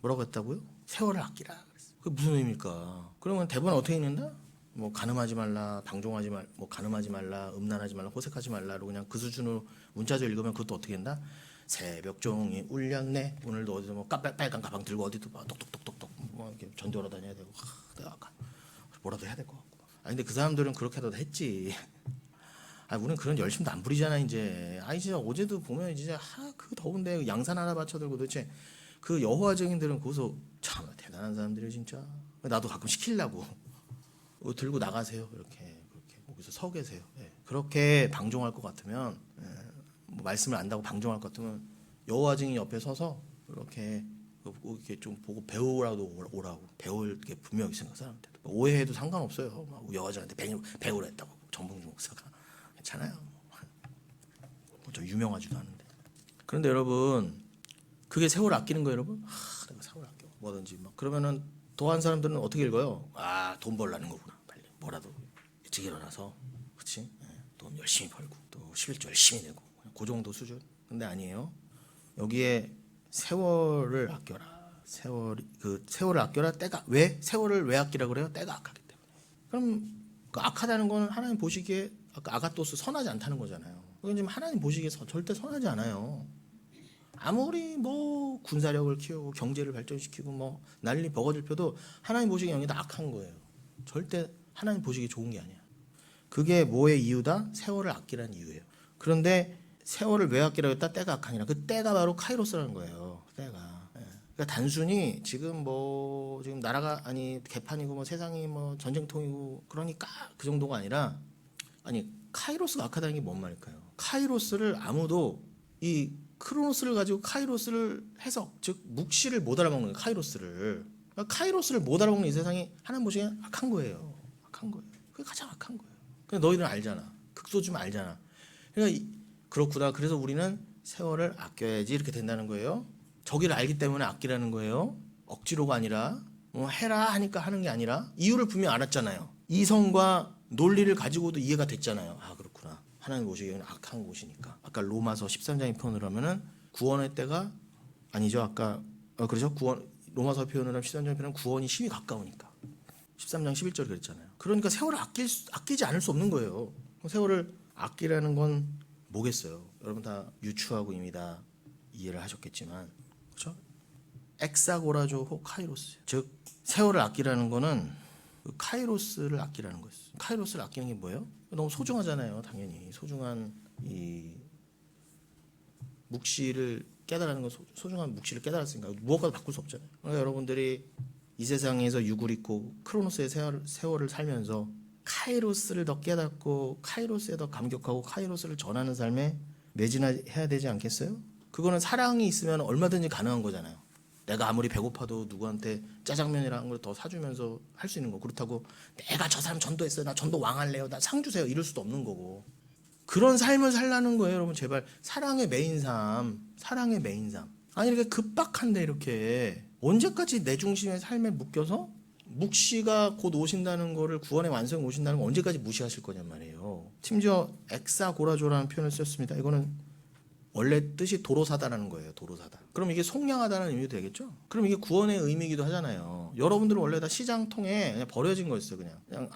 뭐라고 했다고요? 세월을 아끼라 그랬어요. 그게 무슨 의미입니까? 그러면 대부분 어떻게 읽는다? 뭐 가늠하지 말라, 방종하지 말, 뭐 가늠하지 말라, 음란하지 말라, 호색하지 말라로 그냥 그 수준으로 문자적으로 읽으면 그것도 어떻게 된다? 새벽 종이 울렸네. 오늘도 어디서 뭐 빨간 가방 들고 어디도 막 똑똑똑똑똑 뭐 이렇게 전도하러 다녀야 되고 내가 아까 뭐라도 해야 될 것 같고. 아니 근데 그 사람들은 그렇게라도 했지. 아 우리는 그런 열심도 안 부리잖아 이제. 아니 진짜 어제도 보면 이제 그 더운데 양산 하나 받쳐들고 도대체 그 여호와 증인들은 거기서 참 대단한 사람들이 진짜. 나도 가끔 시키려고. 들고 나가세요. 이렇게 거기서 서 계세요. 그렇게 방종할 것 같으면 뭐 말씀을 안다고 방종할 것 같으면 여호와 증인 옆에 서서 이렇게 좀 보고 배우라도 오라고. 배울 게 분명히 있으니까 그 사람한테 오해해도 상관없어요. 여호와 증인한테 배우라 했다고 정봉주 목사가 괜찮아요. 저 유명하지도 않은데. 그런데 여러분 그게 세월 아끼는 거예요, 여러분. 내가 세월 아껴 뭐든지 막 그러면은 더한 사람들은 어떻게 읽어요? 돈 벌라는 거구나. 빨리 뭐라도 일찍 일어나서 그렇지? 돈 열심히 벌고 또 11조 열심히 내고 그 정도 수준. 근데 아니에요. 여기에 세월을 아껴라. 세월을 아껴라. 때가 왜 세월을 왜 아끼라 그래요? 때가 악하기 때문에. 그럼 그 악하다는 건 하나님 보시기에 아가토스 선하지 않다는 거잖아요. 그건 지금 하나님 보시기에 절대 선하지 않아요. 아무리 뭐 군사력을 키우고 경제를 발전시키고 뭐 난리 버거질 펴도 하나님 보시기에 영이 다 악한 거예요. 절대 하나님 보시기에 좋은 게 아니야. 그게 뭐의 이유다? 세월을 아끼라는 이유예요. 그런데 세월을 왜 아끼라고 했다? 때가 악하니라. 그 때가 바로 카이로스라는 거예요. 때가. 그러니까 단순히 지금 나라가 개판이고 뭐 세상이 뭐 전쟁통이고 그러니까 그 정도가 아니라 카이로스가 악하다는 게 뭔 말일까요? 카이로스를 아무도 이 크로노스를 가지고 카이로스를 해석, 즉 묵시를 못 알아먹는 거예요. 카이로스를. 그러니까 카이로스를 못 알아먹는 이 세상이 하나님 보시기엔 악한 거예요. 악한 거예요. 그게 가장 악한 거예요. 근데 너희들은 알잖아. 극소주면 알잖아. 그러니까 그렇구나. 그래서 우리는 세월을 아껴야지 이렇게 된다는 거예요. 저기를 알기 때문에 아끼라는 거예요. 억지로가 아니라 해라 하니까 하는 게 아니라 이유를 분명히 알았잖아요. 이성과 논리를 가지고도 이해가 됐잖아요. 아 그렇구나. 하나님 보시기에는 악한 곳이니까. 아까 로마서 13장의 표현을 하면은 구원의 때가 아니죠. 아까 그렇죠. 로마서 표현을 하면 13장 표현은 구원이 심히 가까우니까. 13장 11절 그랬잖아요. 그러니까 세월을 아끼지 않을 수 없는 거예요. 세월을 아끼라는 건 뭐겠어요? 여러분 다 유추하고 이미 다 이해를 하셨겠지만, 그렇죠? 엑사고라조 호 카이로스. 즉 세월을 아끼라는 거는 그 카이로스를 아끼라는 거였어요. 카이로스를 아끼는 게 뭐예요? 너무 소중하잖아요. 당연히 소중한 이 묵시를 깨달는 건 소중한 묵시를 깨달았으니까 무엇과도 바꿀 수 없잖아요. 그러니까 여러분들이 이 세상에서 육을 입고 크로노스의 세월을 살면서 카이로스를 더 깨닫고 카이로스에 더 감격하고 카이로스를 전하는 삶에 매진해야 되지 않겠어요? 그거는 사랑이 있으면 얼마든지 가능한 거잖아요. 내가 아무리 배고파도 누구한테 짜장면이라는 걸 더 사주면서 할 수 있는 거. 그렇다고 내가 저 사람 전도했어요. 나 전도 왕할래요. 나 상 주세요. 이럴 수도 없는 거고. 그런 삶을 살라는 거예요. 여러분 제발. 사랑의 메인 삶. 사랑의 메인 삶. 아니 이렇게 급박한데 이렇게 언제까지 내 중심의 삶에 묶여서 묵시가 곧 오신다는 거를 구원의 완성이 오신다는 거 언제까지 무시하실 거냔 말이에요. 심지어 엑사고라조라는 표현을 썼습니다. 이거는 원래 뜻이 도로사다라는 거예요. 도로사다. 그럼 이게 속량하다는 의미도 되겠죠? 그럼 이게 구원의 의미이기도 하잖아요. 여러분들은 원래 다 시장통에 그냥 버려진 거였어요. 그냥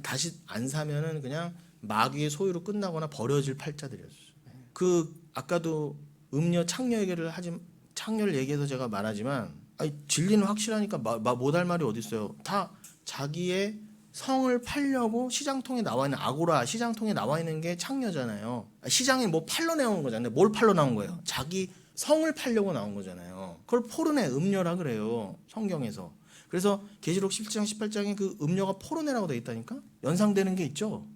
다시 안 사면은 그냥 마귀의 소유로 끝나거나 버려질 팔자들이었어요. 아까도 창녀를 얘기해서 제가 말하지만 진리는 확실하니까 못할 말이 어디 있어요. 다 자기의 성을 팔려고 시장통에 나와 있는 아고라 시장통에 나와 있는 게 창녀잖아요. 시장에 뭐 팔러 나온 거잖아요. 뭘 팔러 나온 거예요? 자기 성을 팔려고 나온 거잖아요. 그걸 포르네 음녀라 그래요. 성경에서. 그래서 계시록 17장 18장에 그 음녀가 포르네라고 돼 있다니까. 연상되는 게 있죠.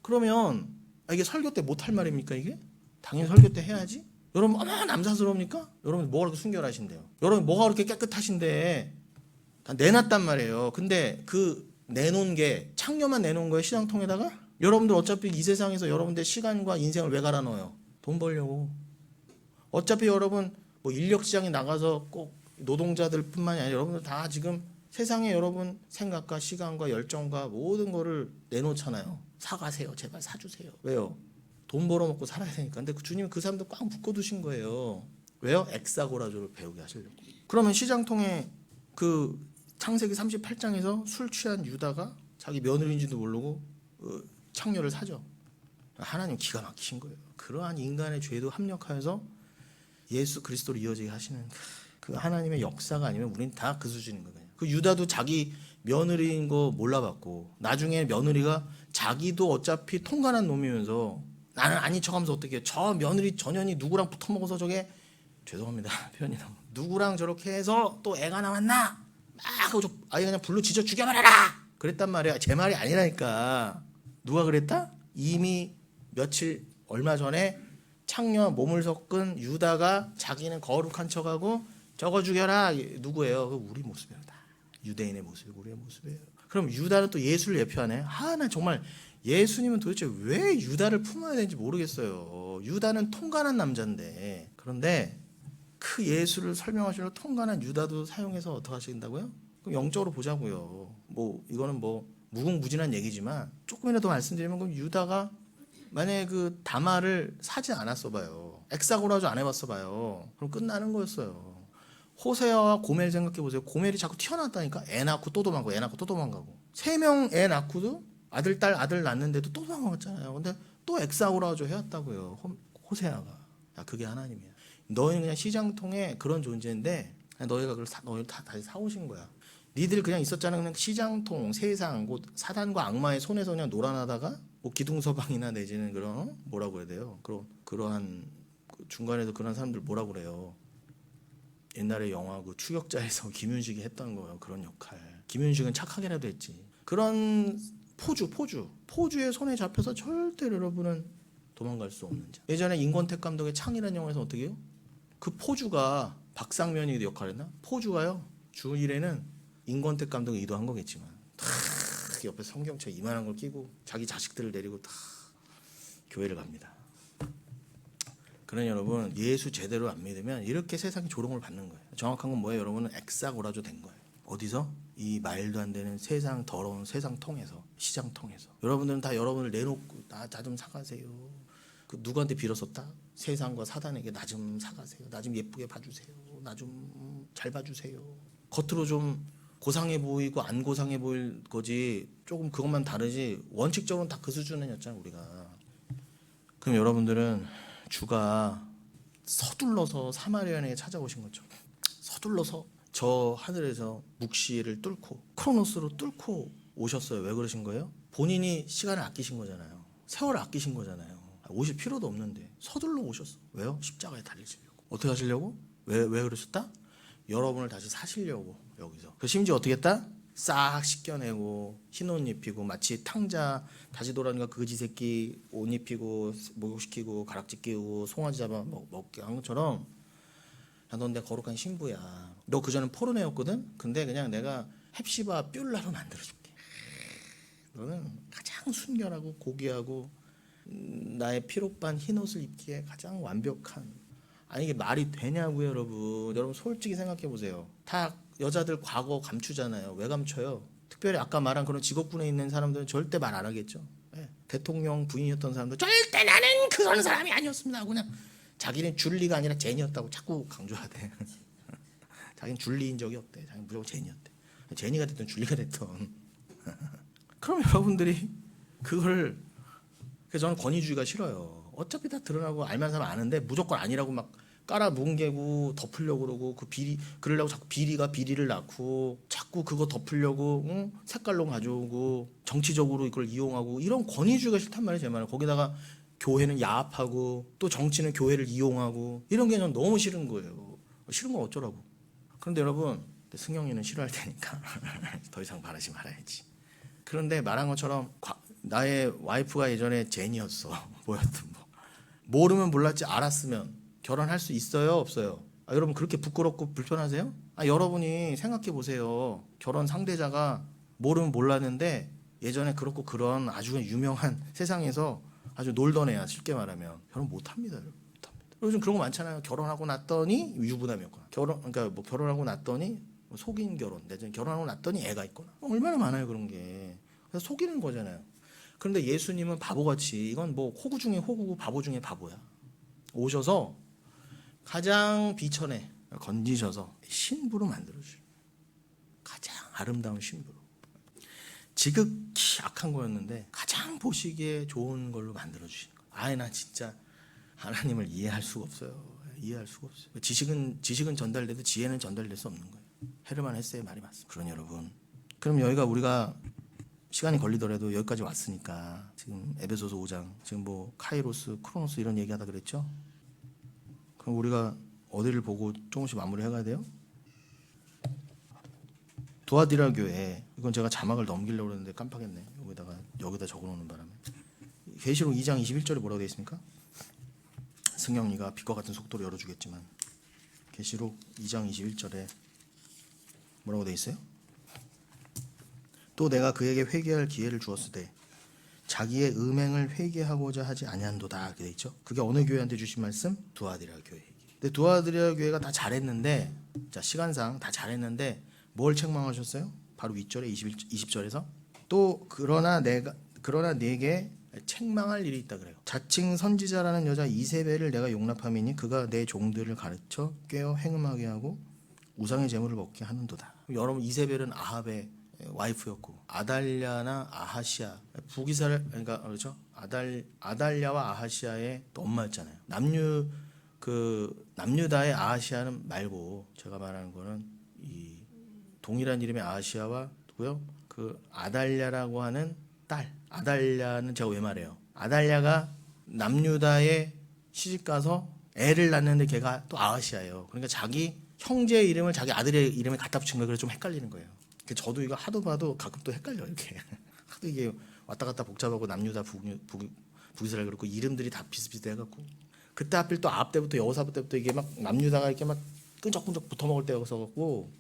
그러면 이게 설교 때 못할 말입니까 이게? 당연히 설교 때 해야지. 여러분 남사스러웁니까? 여러분 뭐가 그렇게 순결하신데요? 여러분 뭐가 그렇게 깨끗하신데 다 내놨단 말이에요. 근데 내놓은 게 창녀만 내놓은 거예요. 시장통에다가. 여러분들 어차피 이 세상에서 여러분들 시간과 인생을 왜 갈아 넣어요? 돈 벌려고. 어차피 여러분 뭐 인력시장에 나가서 꼭 노동자들 뿐만이 아니라 여러분들 다 지금 세상에 여러분 생각과 시간과 열정과 모든 거를 내놓잖아요. 사가세요. 제발 사주세요. 왜요? 돈 벌어먹고 살아야 되니까. 근데 주님은 그 사람들 꽉 묶어두신 거예요. 왜요? 엑사고라조를 배우게 하시려고. 그러면 시장통에 창세기 38장에서 술 취한 유다가 자기 며느리인지도 모르고 창녀를 사죠. 하나님 기가 막히신 거예요. 그러한 인간의 죄도 합력하여서 예수 그리스도로 이어지게 하시는 그 하나님의 역사가 아니면 우리는 다 그 수준인 거예요. 그 유다도 자기 며느리인 거 몰라봤고 나중에 며느리가 자기도 어차피 통관한 놈이면서 나는 아닌 척하면서 어떻게 해요? 저 며느리 전현이 누구랑 붙어먹어서 저게 죄송합니다 표현이 너무 누구랑 저렇게 해서 또 애가 나왔나? 막 아예 그냥 불로 지져 죽여버려라 그랬단 말이야. 제 말이 아니라니까. 누가 그랬다? 이미 얼마 전에 창녀 몸을 섞은 유다가 자기는 거룩한 척하고 저거 죽여라. 누구예요? 우리 모습이에요. 다 유대인의 모습이고 우리의 모습이에요. 그럼 유다는 또 예수를 예표하네. 나 정말 예수님은 도대체 왜 유다를 품어야 되는지 모르겠어요. 유다는 통관한 남자인데. 그런데 그 예수를 설명하시려고 통관한 유다도 사용해서 어떻게 하신다고요? 그럼 영적으로 보자고요. 이거는 무궁무진한 얘기지만 조금이라도 말씀드리면 그럼 유다가 만약에 그 다말을 사지 않았어 봐요. 엑사고라조 안 해봤어 봐요. 그럼 끝나는 거였어요. 호세아와 고멜 생각해 보세요. 고멜이 자꾸 튀어나왔다니까. 애 낳고 또 도망가고 애 낳고 또 도망가고. 3명 애 낳고도 아들 딸 아들 낳는데도 또 도망갔잖아요. 근데 또 엑사오라조 해왔다고요. 호세아가. 야, 그게 하나님이야. 너희는 그냥 시장통에 그런 존재인데 너희가 그걸 너희 다 다시 사오신 거야. 니들 그냥 있었잖아. 그냥 시장통, 세상, 곧 사단과 악마의 손에서 그냥 놀아나다가 뭐 기둥서방이나 내지는 그런 뭐라고 해야 돼요. 그러한 중간에도 그런 사람들 뭐라고 그래요. 옛날에 영화 그 추격자에서 김윤식이 했던 거예요. 그런 역할. 김윤식은 착하게라도 했지. 그런 포주의 손에 잡혀서 절대로 여러분은 도망갈 수 없는 자. 예전에 임권택 감독의 창이라는 영화에서 어떻게 해요? 그 포주가 박상면이 역할했나? 포주가요. 주 1회는 임권택 감독이 의도한 거겠지만 다 옆에 성경책 이만한 걸 끼고 자기 자식들을 데리고 다 교회를 갑니다. 그러니 여러분 예수 제대로 안 믿으면 이렇게 세상이 조롱을 받는 거예요. 정확한 건 뭐예요? 여러분은 엑사고라조 된 거예요. 어디서? 이 말도 안 되는 세상 더러운 세상 통해서 시장 통해서 여러분들은 다 여러분을 내놓고 나 좀 사가세요. 그 누구한테 빌었었다? 세상과 사단에게 나 좀 사가세요. 나 좀 예쁘게 봐주세요. 나 좀 잘 봐주세요. 겉으로 좀 고상해 보이고 안 고상해 보일 거지 조금 그것만 다르지 원칙적으로는 다 그 수준이었잖아 우리가. 그럼 여러분들은 주가 서둘러서 사마리아인에게 찾아오신 거죠. 서둘러서 저 하늘에서 묵시를 뚫고 크로노스로 뚫고 오셨어요. 왜 그러신 거예요? 본인이 시간을 아끼신 거잖아요. 세월을 아끼신 거잖아요. 오실 필요도 없는데 서둘러 오셨어. 왜요? 십자가에 달리시려고. 어떻게 하시려고? 왜 그러셨다? 여러분을 다시 사시려고 여기서. 그 심지어 어떻게 했다? 싹 씻겨내고 흰 옷 입히고 마치 탕자 다시 돌아오니까 그지 새끼 옷 입히고 목욕시키고 가락지 끼우고 송아지 잡아 먹게 한 것처럼 야, 넌 내 거룩한 신부야. 너 그전엔 포르네였거든? 근데 그냥 내가 헵시바 뷸라로 만들어줄게. 너는 가장 순결하고 고귀하고 나의 피로반 흰 옷을 입기에 가장 완벽한. 아니 이게 말이 되냐고요 여러분. 여러분 솔직히 생각해 보세요. 다 여자들 과거 감추잖아요. 왜 감춰요? 특별히 아까 말한 그런 직업군에 있는 사람들은 절대 말 안 하겠죠. 네. 대통령 부인이었던 사람들 절대 나는 그런 사람이 아니었습니다. 그냥 자기는 줄리가 아니라 제니였다고 자꾸 강조하대. 자기는 줄리인 적이 없대. 자기는 무조건 제니였대. 제니가 됐든 줄리가 됐든. 그럼 여러분들이 그걸 그래서 저는 권위주의가 싫어요. 어차피 다 드러나고 알만한 사람 아는데 무조건 아니라고 막 깔아뭉개고 덮으려고 그러고 그 비리 그러려고 자꾸 비리를 낳고 자꾸 그거 덮으려고 응? 색깔로 가져오고 정치적으로 이걸 이용하고 이런 권위주의가 싫단 말이에요. 제 말은. 거기다가 교회는 야합하고 또 정치는 교회를 이용하고 이런 게 전 너무 싫은 거예요. 싫은 건 어쩌라고. 그런데 여러분 승영이는 싫어할 테니까 더 이상 바라지 말아야지. 그런데 말한 것처럼 나의 와이프가 예전에 제니였어. 뭐였든 뭐. 모르면 몰랐지 알았으면 결혼할 수 있어요 없어요? 여러분 그렇게 부끄럽고 불편하세요? 여러분이 생각해 보세요. 결혼 상대자가 모르면 몰랐는데 예전에 그렇고 그런 아주 유명한 세상에서 아주 놀던 애야. 쉽게 말하면 결혼 못합니다. 못합니다. 요즘 그런 거 많잖아요. 결혼하고 났더니 유부남이었거나 그러니까 뭐 결혼하고 났더니 속인 결혼 내지는 결혼하고 났더니 애가 있거나 얼마나 많아요 그런 게. 그래서 속이는 거잖아요. 그런데 예수님은 바보같이 이건 뭐 호구 중에 호구고 바보 중에 바보야. 오셔서 가장 비천에 건지셔서 신부로 만들어주셔. 가장 아름다운 신부로. 지극히 악한 거였는데 가장 보시기에 좋은 걸로 만들어주시는 거예요. 나 진짜 하나님을 이해할 수가 없어요. 이해할 수가 없어요. 지식은 전달돼도 지혜는 전달될 수 없는 거예요. 헤르만 헤세의 말이 맞습니다. 그러니 여러분 그럼 여기가 우리가 시간이 걸리더라도 여기까지 왔으니까 지금 에베소서 5장 지금 뭐 카이로스, 크로노스 이런 얘기하다 그랬죠? 그럼 우리가 어디를 보고 조금씩 마무리 해가야 돼요? 두아디라 교회. 이건 제가 자막을 넘기려고 했는데 깜빡했네. 여기다 적어놓는 바람에. 계시록 2장 21절에 뭐라고 되어 있습니까? 승영이가 빛과 같은 속도로 열어주겠지만 계시록 2장 21절에 뭐라고 되어 있어요? 또 내가 그에게 회개할 기회를 주었으되 자기의 음행을 회개하고자 하지 아니한도다. 그렇게 돼 있죠. 그게 어느 교회한테 주신 말씀? 두아디라 교회. 근데 두아디라 교회가 다 잘했는데 자 시간상 다 잘했는데 뭘 책망하셨어요? 바로 윗절에 20절에서 또 그러나 내게 책망할 일이 있다 그래요. 자칭 선지자라는 여자 이세벨을 내가 용납함이니 그가 내 종들을 가르쳐 꿰어 행음하게 하고 우상의 재물을 먹게 하는도다. 여러분 이세벨은 아합의 와이프였고 아달랴나 아하시아 북이스라엘 그러니까 그렇죠. 아달랴와 아하시아의 또 엄마였잖아요. 남유다의 아하시아는 말고 제가 말하는 거는 이 동일한 이름의 아하시아와 누구요? 그 아달랴라고 하는 딸. 아달랴는 제가 왜 말해요? 아달랴가 남유다에 시집가서 애를 낳는데 걔가 또 아하시아예요. 그러니까 자기 형제의 이름을 자기 아들의 이름에 갖다 붙인 거예요. 그래서 좀 헷갈리는 거예요. 저도 이거 하도 봐도 가끔 또 헷갈려요. 이렇게 하도 이게 왔다 갔다 복잡하고 남유다 북이스라엘 그렇고 이름들이 다 비슷비슷해갖고 그때 하필 또 아합 때부터 여호사밧 때부터 이게 막 남유다가 이렇게 막 끈적끈적 붙어먹을 때였어갖고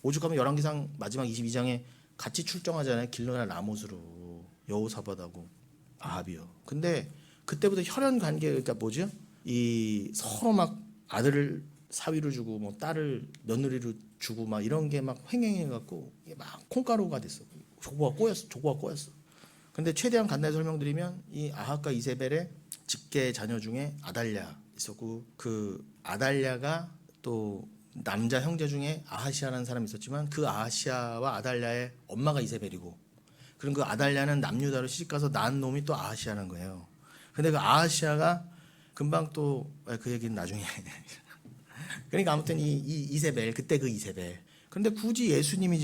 오죽하면 열왕기상 마지막 22장에 같이 출정하잖아요. 길르나 라못으로 여호사밧하고 아합이요. 근데 그때부터 혈연 관계 그러니까 뭐죠? 이 서로 막 아들을 사위로 주고 뭐 딸을 며느리로 주고 막 이런 게 막 횡행해갖고 막 콩가루가 됐어. 조고가 꼬였어. 근데 최대한 간단히 설명드리면 이 아합과 이세벨의 직계 자녀 중에 아달랴 있었고 그 아달랴가 또 남자 형제 중에 아하시아라는 사람이 있었지만 그 아하시아와 아달랴의 엄마가 이세벨이고 그럼 그 아달랴는 남유다로 시집가서 낳은 놈이 또 아하시아라는 거예요. 근데 그 아하시아가 금방 또 그 얘기는 나중에 그러니까 아무튼 이 이세벨 그때 그 이세벨 근데 굳이 예수님이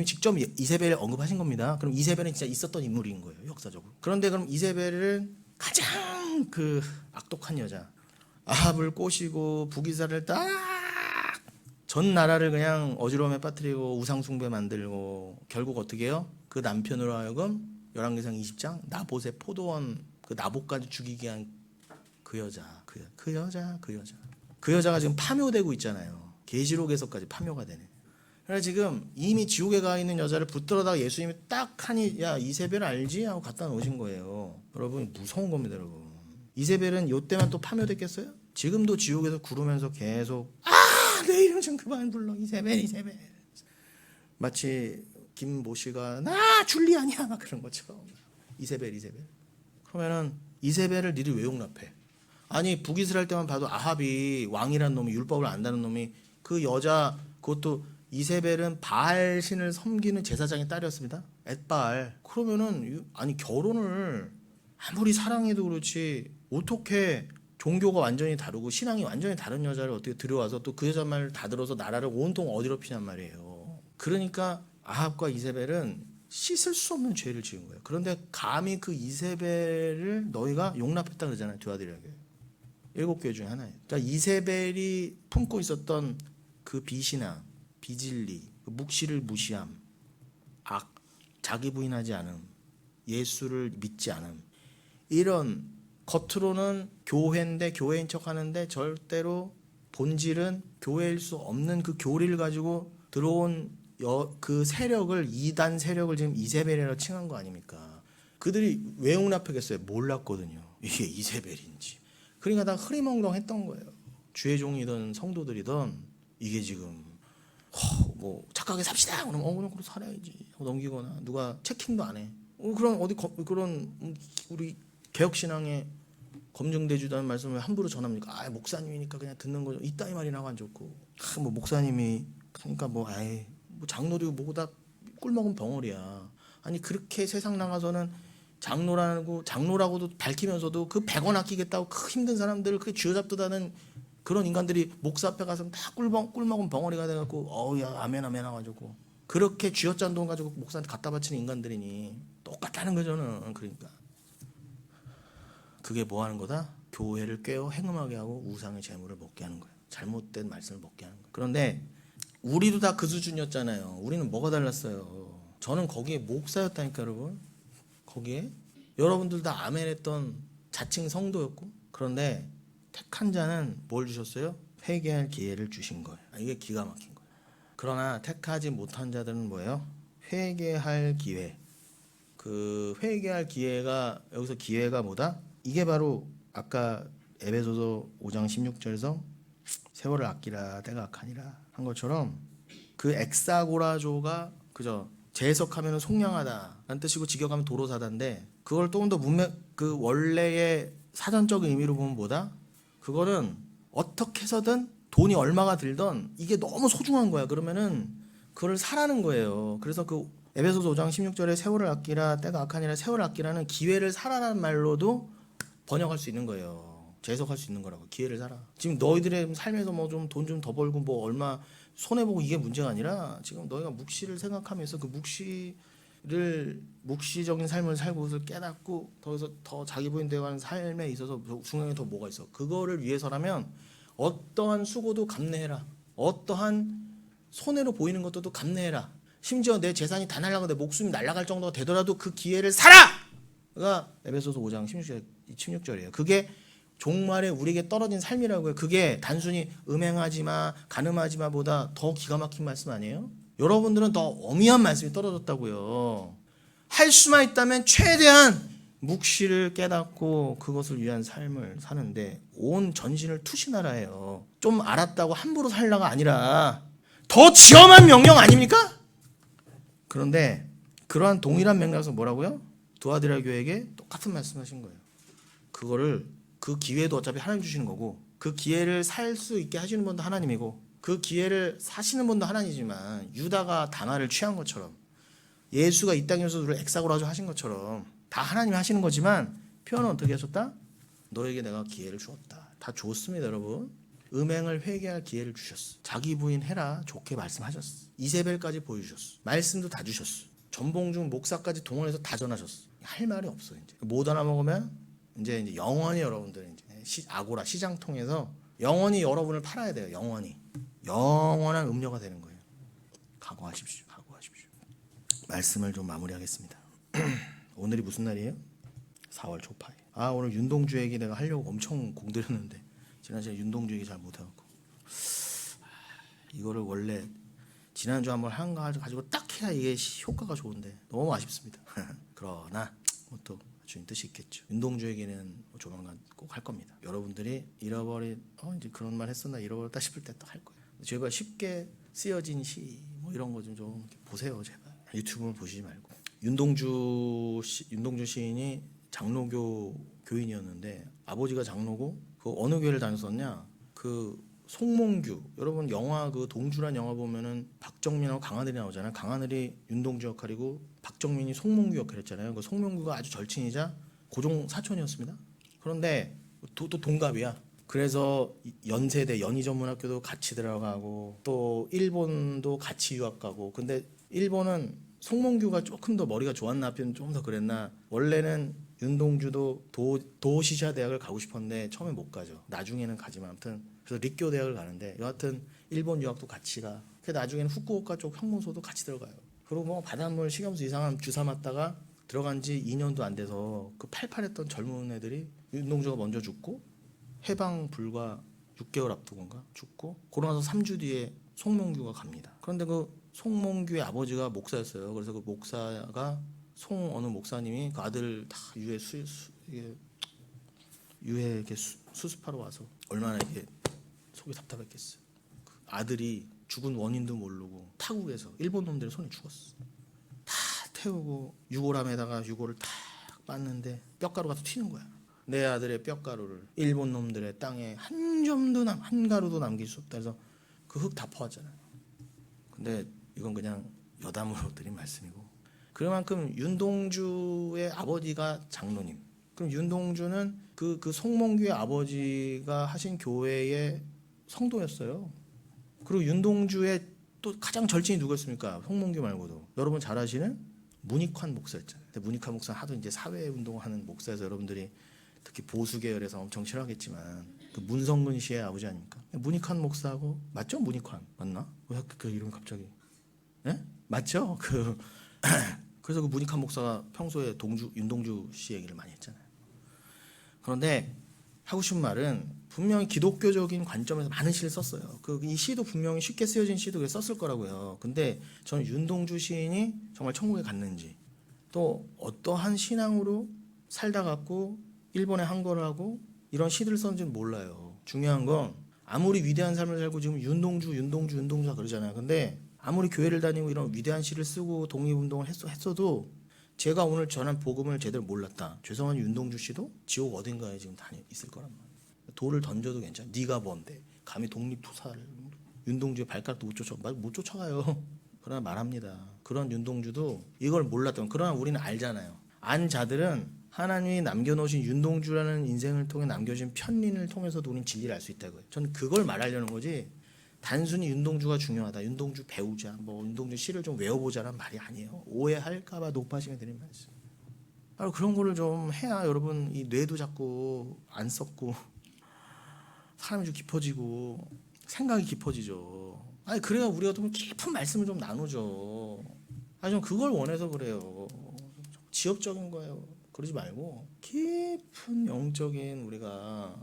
직접 이세벨을 언급하신 겁니다. 그럼 이세벨은 진짜 있었던 인물인 거예요. 역사적으로. 그런데 그럼 이세벨은 가장 그 악독한 여자 아합을 꼬시고 북이스라엘을 딱 전 나라를 그냥 어지러움에 빠뜨리고 우상숭배 만들고 결국 어떻게 해요? 그 남편으로 하여금 열왕기상 20장 나봇의 포도원 그 나봇까지 죽이게 한 그 여자 그 여자가 지금 파묘되고 있잖아요. 계시록에서까지 파묘가 되네. 그래서 지금 이미 지옥에 가 있는 여자를 붙들어다가 예수님이 딱 하니 야 이세벨 알지? 하고 갖다 놓으신 거예요. 여러분 무서운 겁니다 여러분. 이세벨은 요때만 또 파묘됐겠어요? 지금도 지옥에서 구르면서 계속 내 이름 좀 그만 불러 이세벨 마치 김모 씨가 나 줄리안이야 막 그런 것처럼 이세벨 그러면은 이세벨을 니들 왜 용납해? 아니 북이스라엘 때만 봐도 아합이 왕이라는 놈이 율법을 안다는 놈이 그 여자 그것도 이세벨은 바알 신을 섬기는 제사장의 딸이었습니다. 엣바알. 그러면은 아니 결혼을 아무리 사랑해도 그렇지 어떻게 종교가 완전히 다르고 신앙이 완전히 다른 여자를 어떻게 들여와서 또 그 여자 말을 다 들어서 나라를 온통 어지럽히냔 말이에요. 그러니까 아합과 이세벨은 씻을 수 없는 죄를 지은 거예요. 그런데 감히 그 이세벨을 너희가 용납했다 그러잖아요. 두아들에게. 7교회 중에 하나예요. 그러니까 이세벨이 품고 있었던 그 비신앙, 비진리, 묵시를 무시함, 악, 자기 부인하지 않음, 예수를 믿지 않음 이런 겉으로는 교회인데 교회인 척하는데 절대로 본질은 교회일 수 없는 그 교리를 가지고 들어온 그 세력을 이단 세력을 지금 이세벨이라고 칭한 거 아닙니까? 그들이 왜 용납하겠어요? 몰랐거든요. 이게 이세벨인지. 그러니까 다 흐리멍덩했던 거예요. 주의 종이든 성도들이든 이게 지금 뭐 착하게 삽시다. 그러면 그럼 살아야지 하고 넘기거나 누가 체킹도 안 해. 그럼 어디 그런 우리 개혁 신앙에 검증되지도 말씀을 함부로 전합니까? 목사님이니까 그냥 듣는 거죠. 이따위 말이라고 안 좋고. 뭐 목사님이 그러니까 뭐 장로도 뭐고 다 꿀먹은 벙어리야. 아니 그렇게 세상 나가서는 장로라고도 밝히면서도 그 100원 아끼겠다고 그 힘든 사람들을 그렇게 쥐어잡듯하는 그런 인간들이 목사 앞에 가서 다 꿀먹은 벙어리가 돼갖고 야 아멘 하가지고 그렇게 쥐어짠 돈 가지고 목사한테 갖다 바치는 인간들이니 똑같다는 거잖아. 그러니까 그게 뭐 하는 거다? 교회를 꿰어 행음하게 하고 우상의 재물을 먹게 하는 거예요. 잘못된 말씀을 먹게 하는 거예요. 그런데 우리도 다 그 수준이었잖아요. 우리는 뭐가 달랐어요? 저는 거기에 목사였다니까 여러분. 거기에 여러분들 다 아멘했던 자칭 성도였고 그런데 택한 자는 뭘 주셨어요? 회개할 기회를 주신 거예요. 이게 기가 막힌 거예요. 그러나 택하지 못한 자들은 뭐예요? 회개할 기회. 그 회개할 기회가 여기서 기회가 뭐다? 이게 바로 아까 에베소서 5장 16절에서 세월을 아끼라 때가 악하니라 한 것처럼 그 엑사고라조가 그저 재해석하면 속량하다 라는 뜻이고 직역하면 도로사다인데 그걸 조금 더 그 원래의 사전적인 의미로 보면 뭐다? 그거는 어떻게 해서든 돈이 얼마가 들던 이게 너무 소중한 거야. 그러면은 그걸 사라는 거예요. 그래서 그 에베소서 5장 16절에 세월을 아끼라 때가 악하니라 세월을 아끼라는 기회를 사라라는 말로도 번역할 수 있는 거예요. 재해석할 수 있는 거라고. 기회를 사라. 지금 너희들의 삶에서 뭐 좀 돈 좀 더 벌고 뭐 얼마 손해보고 이게 문제가 아니라 지금 너희가 묵시를 생각하면서 그 묵시적인 삶을 살고서 깨닫고 더 자기 부인 되어가는 삶에 있어서 중요한 게 더 뭐가 있어. 그거를 위해서라면 어떠한 수고도 감내해라. 어떠한 손해로 보이는 것도 감내해라. 심지어 내 재산이 다 날아가고 내 목숨이 날아갈 정도가 되더라도 그 기회를 사라! 가 에베소서 5장 16절이에요. 그게 종말에 우리에게 떨어진 삶이라고요. 그게 단순히 음행하지마 간음하지마 보다 더 기가 막힌 말씀 아니에요? 여러분들은 더 어미한 말씀이 떨어졌다고요. 할 수만 있다면 최대한 묵시를 깨닫고 그것을 위한 삶을 사는데 온 전신을 투신하라 해요. 좀 알았다고 함부로 살라가 아니라 더 지엄한 명령 아닙니까? 그런데 그러한 동일한 맥락에서 뭐라고요? 두아디라 교회에게 똑같은 말씀하신 거예요. 그거를 그 기회도 어차피 하나님 주시는 거고 그 기회를 살 수 있게 하시는 분도 하나님이고 그 기회를 사시는 분도 하나님이지만 유다가 다말을 취한 것처럼 예수가 이 땅에서 우리를 엑사고라주 하신 것처럼 다 하나님이 하시는 거지만 표현은 어떻게 하셨다? 너에게 내가 기회를 주었다. 다 줬습니다, 여러분. 음행을 회개할 기회를 주셨어. 자기 부인 해라 좋게 말씀하셨어. 이세벨까지 보여주셨어. 말씀도 다 주셨어. 전봉중 목사까지 동원해서 다 전하셨어. 할 말이 없어. 이제 못 하나 먹으면 이제 영원히 여러분들 이제 아고라 시장 통해서 영원히 여러분을 팔아야 돼요. 영원한 음료가 되는 거예요. 각오하십시오. 말씀을 좀 마무리하겠습니다. 오늘이 무슨 날이에요? 4월 초파예요. 오늘 윤동주 얘기 내가 하려고 엄청 공들였는데 지난 시간에 윤동주 얘기 잘 못해갖고 이거를 원래 지난주 한번 한 거 가지고 딱 해야 이게 효과가 좋은데 너무 아쉽습니다. 그러나 또 주님 뜻이 있겠죠. 윤동주 얘기는 조만간 꼭 할 겁니다. 여러분들이 잃어버린 이제 그런 말 했었나 잃어버렸다 싶을 때 또 할 거예요. 제발 쉽게 쓰여진 시 뭐 이런 거 좀 보세요. 제발 유튜브를 보시지 말고. 윤동주 시인이 장로교 교인이었는데 아버지가 장로고 그 어느 교회를 다녔었냐? 그 송몽규 여러분 영화 그 동주란 영화 보면은 박정민하고 강하늘이 나오잖아요. 강하늘이 윤동주 역할이고 박정민이 송몽규 역할했잖아요. 그 송몽규가 아주 절친이자 고종 사촌이었습니다. 그런데 또 동갑이야. 그래서 연세대 연희전문학교도 같이 들어가고 또 일본도 같이 유학 가고. 근데 일본은 송몽규가 조금 더 머리가 좋았나 하면 좀 더 그랬나. 원래는 윤동주도 도시샤 대학을 가고 싶었는데 처음에 못 가죠. 나중에는 가지만 아무튼 그래서 립교 대학을 가는데 여하튼 일본 유학도 같이 가. 그래서 나중에는 후쿠오카 쪽 형무소도 같이 들어가요. 그리고 뭐 바닷물 식염수 이상한 주사 맞다가 들어간 지 2년도 안 돼서 그 팔팔했던 젊은 애들이 윤동주가 먼저 죽고 해방 불과 6개월 앞두고인가 죽고 그러고 나서 3주 뒤에 송몽규가 갑니다. 그런데 그 송몽규의 아버지가 목사였어요. 그래서 그 목사가 어느 목사님이 그 아들 다 유해 이렇게 수습하러 와서 얼마나 이게 속이 답답했겠어요. 그 아들이 죽은 원인도 모르고 타국에서 일본 놈들의 손에 죽었어. 다 태우고 유골함에다가 유골을 탁 빻는데 뼈가루가 튀는 거야. 내 아들의 뼈가루를 일본 놈들의 땅에 한 가루도 남길 수 없다. 그래서 그 흙 다 퍼왔잖아요. 근데 이건 그냥 여담으로 드린 말씀이고 그만큼 윤동주의 아버지가 장로님. 그럼 윤동주는 그 송몽규의 아버지가 하신 교회의 성도였어요. 그리고 윤동주의 또 가장 절친이 누구였습니까? 송몽규 말고도 여러분 잘 아시는 문익환 목사였잖아요. 근데 문익환 목사는 하도 이제 사회 운동하는 목사여서 여러분들이 특히 보수 계열에서 엄청 싫어하겠지만 그 문성근 씨의 아버지 아닙니까? 문익환 목사하고 맞죠? 문익환 맞나? 왜 그 이름이 갑자기? 예? 맞죠? 그래서 그 문익환 목사가 평소에 윤동주 씨 얘기를 많이 했잖아요. 그런데 하고 싶은 말은 분명히 기독교적인 관점에서 많은 시를 썼어요. 이 시도 분명히 쉽게 쓰여진 시도 썼을 거라고요. 근데 저는 윤동주 시인이 정말 천국에 갔는지 또 어떠한 신앙으로 살다 갔고 일본에 항거를 하고 이런 시들을 썼는지는 몰라요. 중요한 건 아무리 위대한 삶을 살고 지금 윤동주가 그러잖아요. 근데 아무리 교회를 다니고 이런 위대한 시를 쓰고 독립운동을 했어도 제가 오늘 전한 복음을 제대로 몰랐다. 죄송한 윤동주 씨도 지옥 어딘가에 지금 있을 거란 말이에요. 돌을 던져도 괜찮아. 네가 뭔데? 감히 독립투사를 윤동주의 발가락도 못 쫓아가요. 그러나 말합니다. 그런 윤동주도 이걸 몰랐던, 그러나 우리는 알잖아요. 안 자들은 하나님이 남겨놓으신 윤동주라는 인생을 통해 남겨진 편린을 통해서도 우리는 진리를 알 수 있다고요. 저는 그걸 말하려는 거지, 단순히 윤동주가 중요하다, 윤동주 배우자, 뭐 윤동주 시를 좀 외워보자라는 말이 아니에요. 오해할까봐 높아심에 드린 말씀. 바로 그런 거를 좀 해야 여러분 이 뇌도 자꾸 안 썩고 사람이 좀 깊어지고 생각이 깊어지죠. 아니 그래야 우리가 좀 깊은 말씀을 좀 나누죠. 아니 좀 그걸 원해서 그래요. 지엽적인 거예요. 그러지 말고 깊은 영적인 우리가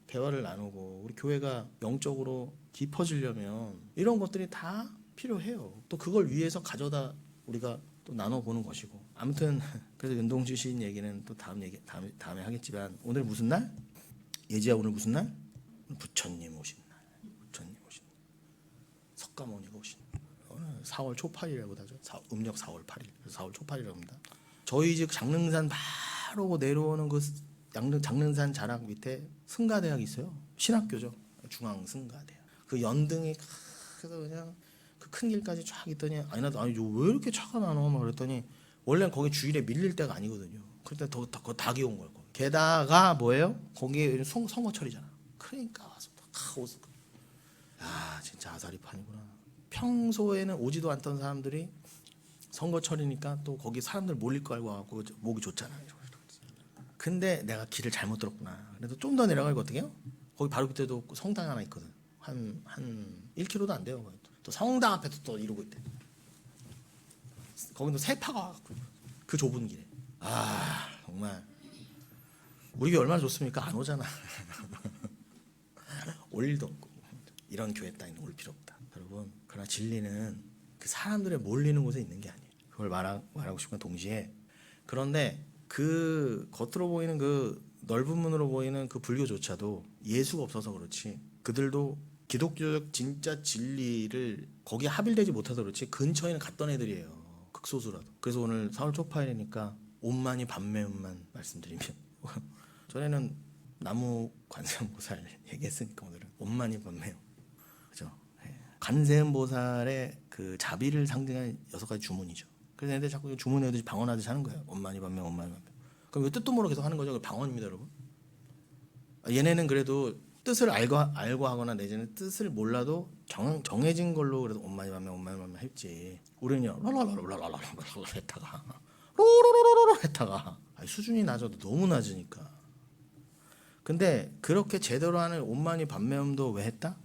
대화를 나누고 우리 교회가 영적으로 깊어지려면 이런 것들이 다 필요해요. 또 그걸 위해서 가져다 우리가 또 나눠보는 것이고. 아무튼 그래서 윤동주 시인 얘기는 또 다음에 하겠지만, 오늘 무슨 날? 예지야, 오늘 무슨 날? 부처님 오신 날. 부처님 오신 날. 석가모니가 오신 날. 오늘 4월 초 8일이라고 하죠. 음력 4월 8일. 4월 초 8일이라고 합니다. 저희 집 장릉산 바로 내려오는 그 장릉산 자락 밑에 승가대학이 있어요. 신학교죠. 중앙승가대학. 그 연등이 그래서 그냥 그 큰 길까지 쫙 있더니 아니 왜 이렇게 차가 많아? 막 그랬더니 원래는 거기 주일에 밀릴 때가 아니거든요. 그때 다 기온 걸. 게다가 뭐예요? 거기 선거철이잖아. 그러니까 와서 카오스. 야 진짜 아사리판이구나. 평소에는 오지도 않던 사람들이 선거철이니까 또 거기 사람들 몰릴 거 알고 와갖고 목이 좋잖아요. 근데 내가 길을 잘못 들었구나. 그래도 좀 더 내려가고 어떻게 해요? 거기 바로 밑에도 성당 하나 있거든. 한 1km도 안 돼요. 또 성당 앞에도 또 이러고 있대. 거기도 세파가 와갖고 그 좁은 길에. 아 정말 우리 교회 얼마나 좋습니까? 안 오잖아. 올 일도 없고. 이런 교회 따위는 올 필요 없다. 여러분 그러나 진리는 그 사람들의 몰리는 곳에 있는 게 아니에요. 그걸 말하고 싶은 동시에, 그런데 그 겉으로 보이는 그 넓은 문으로 보이는 그 불교조차도 예수가 없어서 그렇지, 그들도 기독교적 진짜 진리를 거기에 합일되지 못해서 그렇지 근처에는 갔던 애들이에요. 극소수라도. 그래서 오늘 4월 초파일이니까 옷만이 밤매운만 말씀드리면 전에는 나무 관세음보살 얘기했으니까 오늘은 옷만이 밤매운. 그죠? 관세음보살의 그 자비를 상징하는 6가지 주문이죠. 그래서 애들 자꾸 주문해도 방언하듯이 하는 거예요. 옷만이 밤매, 옷만이 밤매. 그럼 이 뜻도 모르고 계속 하는 거죠. 방언입니다, 여러분. 얘네는 그래도 뜻을 알고 하거나 내지는 뜻을 몰라도 정해진 걸로 그래도 옷만이 밤매, 옷만이 밤매 했지. 우리는요, 랄랄랄랄랄랄랄 했다가 로로로로로 했다가 수준이 낮아도 너무 낮으니까. 근데 그렇게 제대로 하는 옷만이 밤매움도 왜 했다?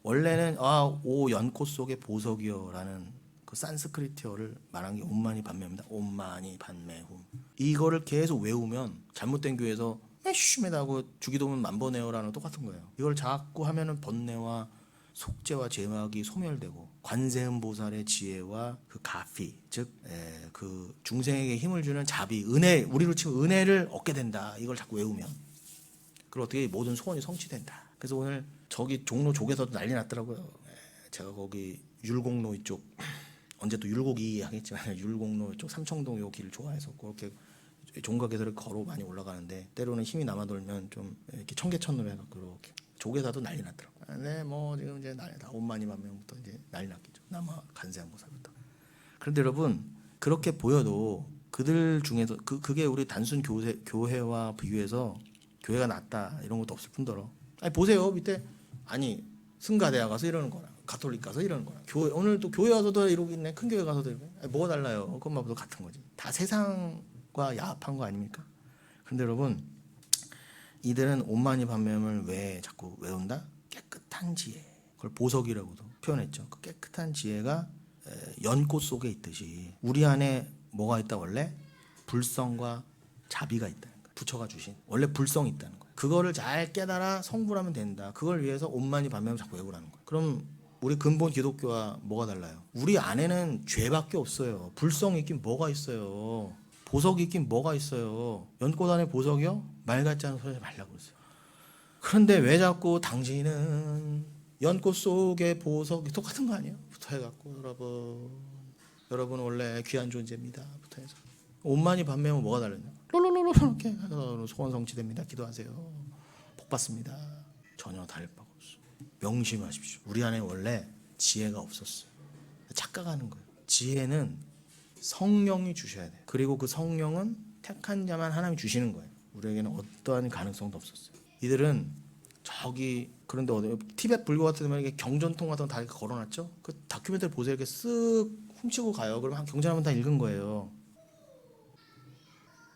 원래는 오 연꽃 속의 보석이여라는 그 산스크리트어를 말한 게 옷만이 밤매움이다. 옷만이 밤매움. 이거를 계속 외우면 잘못된 교회에서 매슈매다고 주기도문 만번에요라는 똑같은 거예요. 이걸 자꾸 하면은 번뇌와 속죄와 제막이 소멸되고 관세음보살의 지혜와 그 가피, 즉 그 중생에게 힘을 주는 자비, 은혜, 우리로 치면 은혜를 얻게 된다. 이걸 자꾸 외우면. 그리고 어떻게 모든 소원이 성취된다. 그래서 오늘 저기 종로 쪽에서도 난리 났더라고요. 제가 거기 율곡로 이쪽 언제 또 율곡이 하겠지만 율곡로 이쪽 삼청동 요 길을 좋아해서 그렇게 종각에서를 걸어 많이 올라가는데, 때로는 힘이 남아돌면 좀 이렇게 청계천으로 해갖고 이렇게 조계사도 난리 났더라고요. 네, 뭐 지금 이제 난리 다 옷만이 밤매부터 이제 난리 났겠죠. 남아 간세한보살부터. 그런데 여러분 그렇게 보여도 그들 중에서 그게 우리 단순 교회와 비교해서 교회가 낫다 이런 것도 없을 뿐더러, 아니 보세요 밑에, 아니 승가대학 가서 이러는 거나 가톨릭 가서 이러는 거나 교회 오늘 또 교회 와서도 이러고 있네, 큰 교회 가서도 이러고. 아니, 뭐가 달라요? 그것만 봐도 같은 거지. 다 세상과 야합한 거 아닙니까? 그런데 여러분 이들은 옷만이 밤매움을 왜 자꾸 외운다? 깨끗한 지혜, 그걸 보석이라고도 표현했죠. 그 깨끗한 지혜가 연꽃 속에 있듯이 우리 안에 뭐가 있다? 원래 불성과 자비가 있다는 거예요. 부처가 주신 원래 불성이 있다는 거예요. 그거를 잘 깨달아 성불하면 된다. 그걸 위해서 옷만이 밤매면 자꾸 외우라는 거예요. 그럼 우리 근본 기독교와 뭐가 달라요? 우리 안에는 죄밖에 없어요. 불성이 있긴 뭐가 있어요? 보석이 있긴 뭐가 있어요? 연꽃 안에 보석이요? 말 같지 않은 소리 하지 말라고 그랬어요. 그런데 왜 자꾸 당신은 연꽃 속의 보석이 똑같은 거 아니에요? 부터 해갖고 여러분 원래 귀한 존재입니다. 부터 해서 옷만이 밤매면 뭐가 다르냐? 롤롤롤 이렇게 소원 성취됩니다. 기도하세요. 복 받습니다. 전혀 다를 바가 없어. 명심하십시오. 우리 안에 원래 지혜가 없었어요. 착각하는 거예요. 지혜는 성령이 주셔야 돼요. 그리고 그 성령은 택한 자만 하나님이 주시는 거예요. 우리에게는 어떠한 가능성도 없었어요. 이들은 저기 그런데 어디 티벳 불교 같은 데 이렇게 경전통 같은 거 다 이렇게 걸어놨죠. 그 다큐멘터리 보세요. 이렇게 쓱 훔치고 가요. 그러면 한 경전 한번 다 읽은 거예요.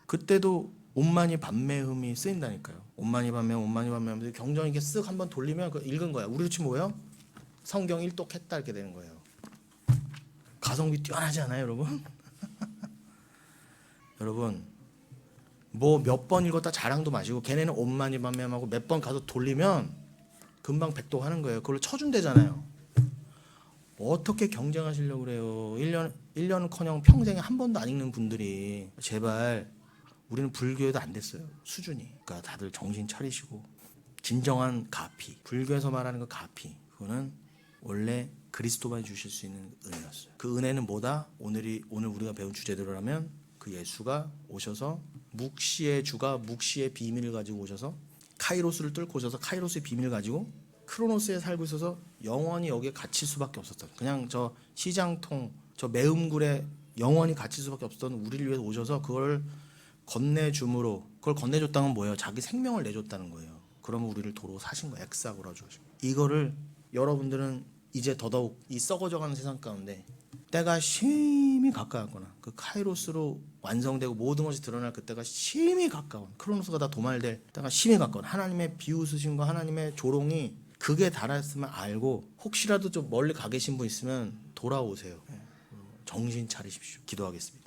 그때도 온만이 반매음이 쓰인다니까요. 온만이 반매음, 온만이 반매음. 경전 이렇게 쓱 한번 돌리면 그 읽은 거야. 우리 치면 뭐예요? 성경 일독했다 이렇게 되는 거예요. 가성비 뛰어나지 않아요, 여러분? 여러분, 뭐 몇 번 읽었다 자랑도 마시고 걔네는 온만이 반매음하고 몇 번 가서 돌리면 금방 백도하는 거예요. 그걸 쳐준대잖아요. 어떻게 경쟁하시려고 그래요? 1년은커녕 평생에 한 번도 안 읽는 분들이 제발 우리는 불교에도 안 됐어요. 수준이. 그러니까 다들 정신 차리시고 진정한 가피. 불교에서 말하는 그 가피. 그거는 원래 그리스도만이 주실 수 있는 은혜였어요. 그 은혜는 뭐다? 오늘 우리가 배운 주제대로라면 그 예수가 오셔서 묵시의 주가 묵시의 비밀을 가지고 오셔서 카이로스를 뚫고 오셔서 카이로스의 비밀을 가지고 크로노스에 살고 있어서 영원히 여기에 갇힐 수밖에 없었던, 그냥 저 시장통 저 매음굴에 영원히 갇힐 수밖에 없었던 우리를 위해서 오셔서 그걸 건네줌으로, 그걸 건네줬다는 건 뭐예요? 자기 생명을 내줬다는 거예요. 그러면 우리를 도로 사신 거예요. 엑사고라 주신. 이거를 여러분들은 이제 더더욱 이 썩어져가는 세상 가운데 때가 심히 가까웠거나 그 카이로스로 완성되고 모든 것이 드러날 그때가 심히 가까운, 크로노스가 다 도말될 때가 심히 가까운 하나님의 비웃으심과 하나님의 조롱이 극에 달했으면 알고, 혹시라도 좀 멀리 가 계신 분 있으면 돌아오세요. 정신 차리십시오. 기도하겠습니다.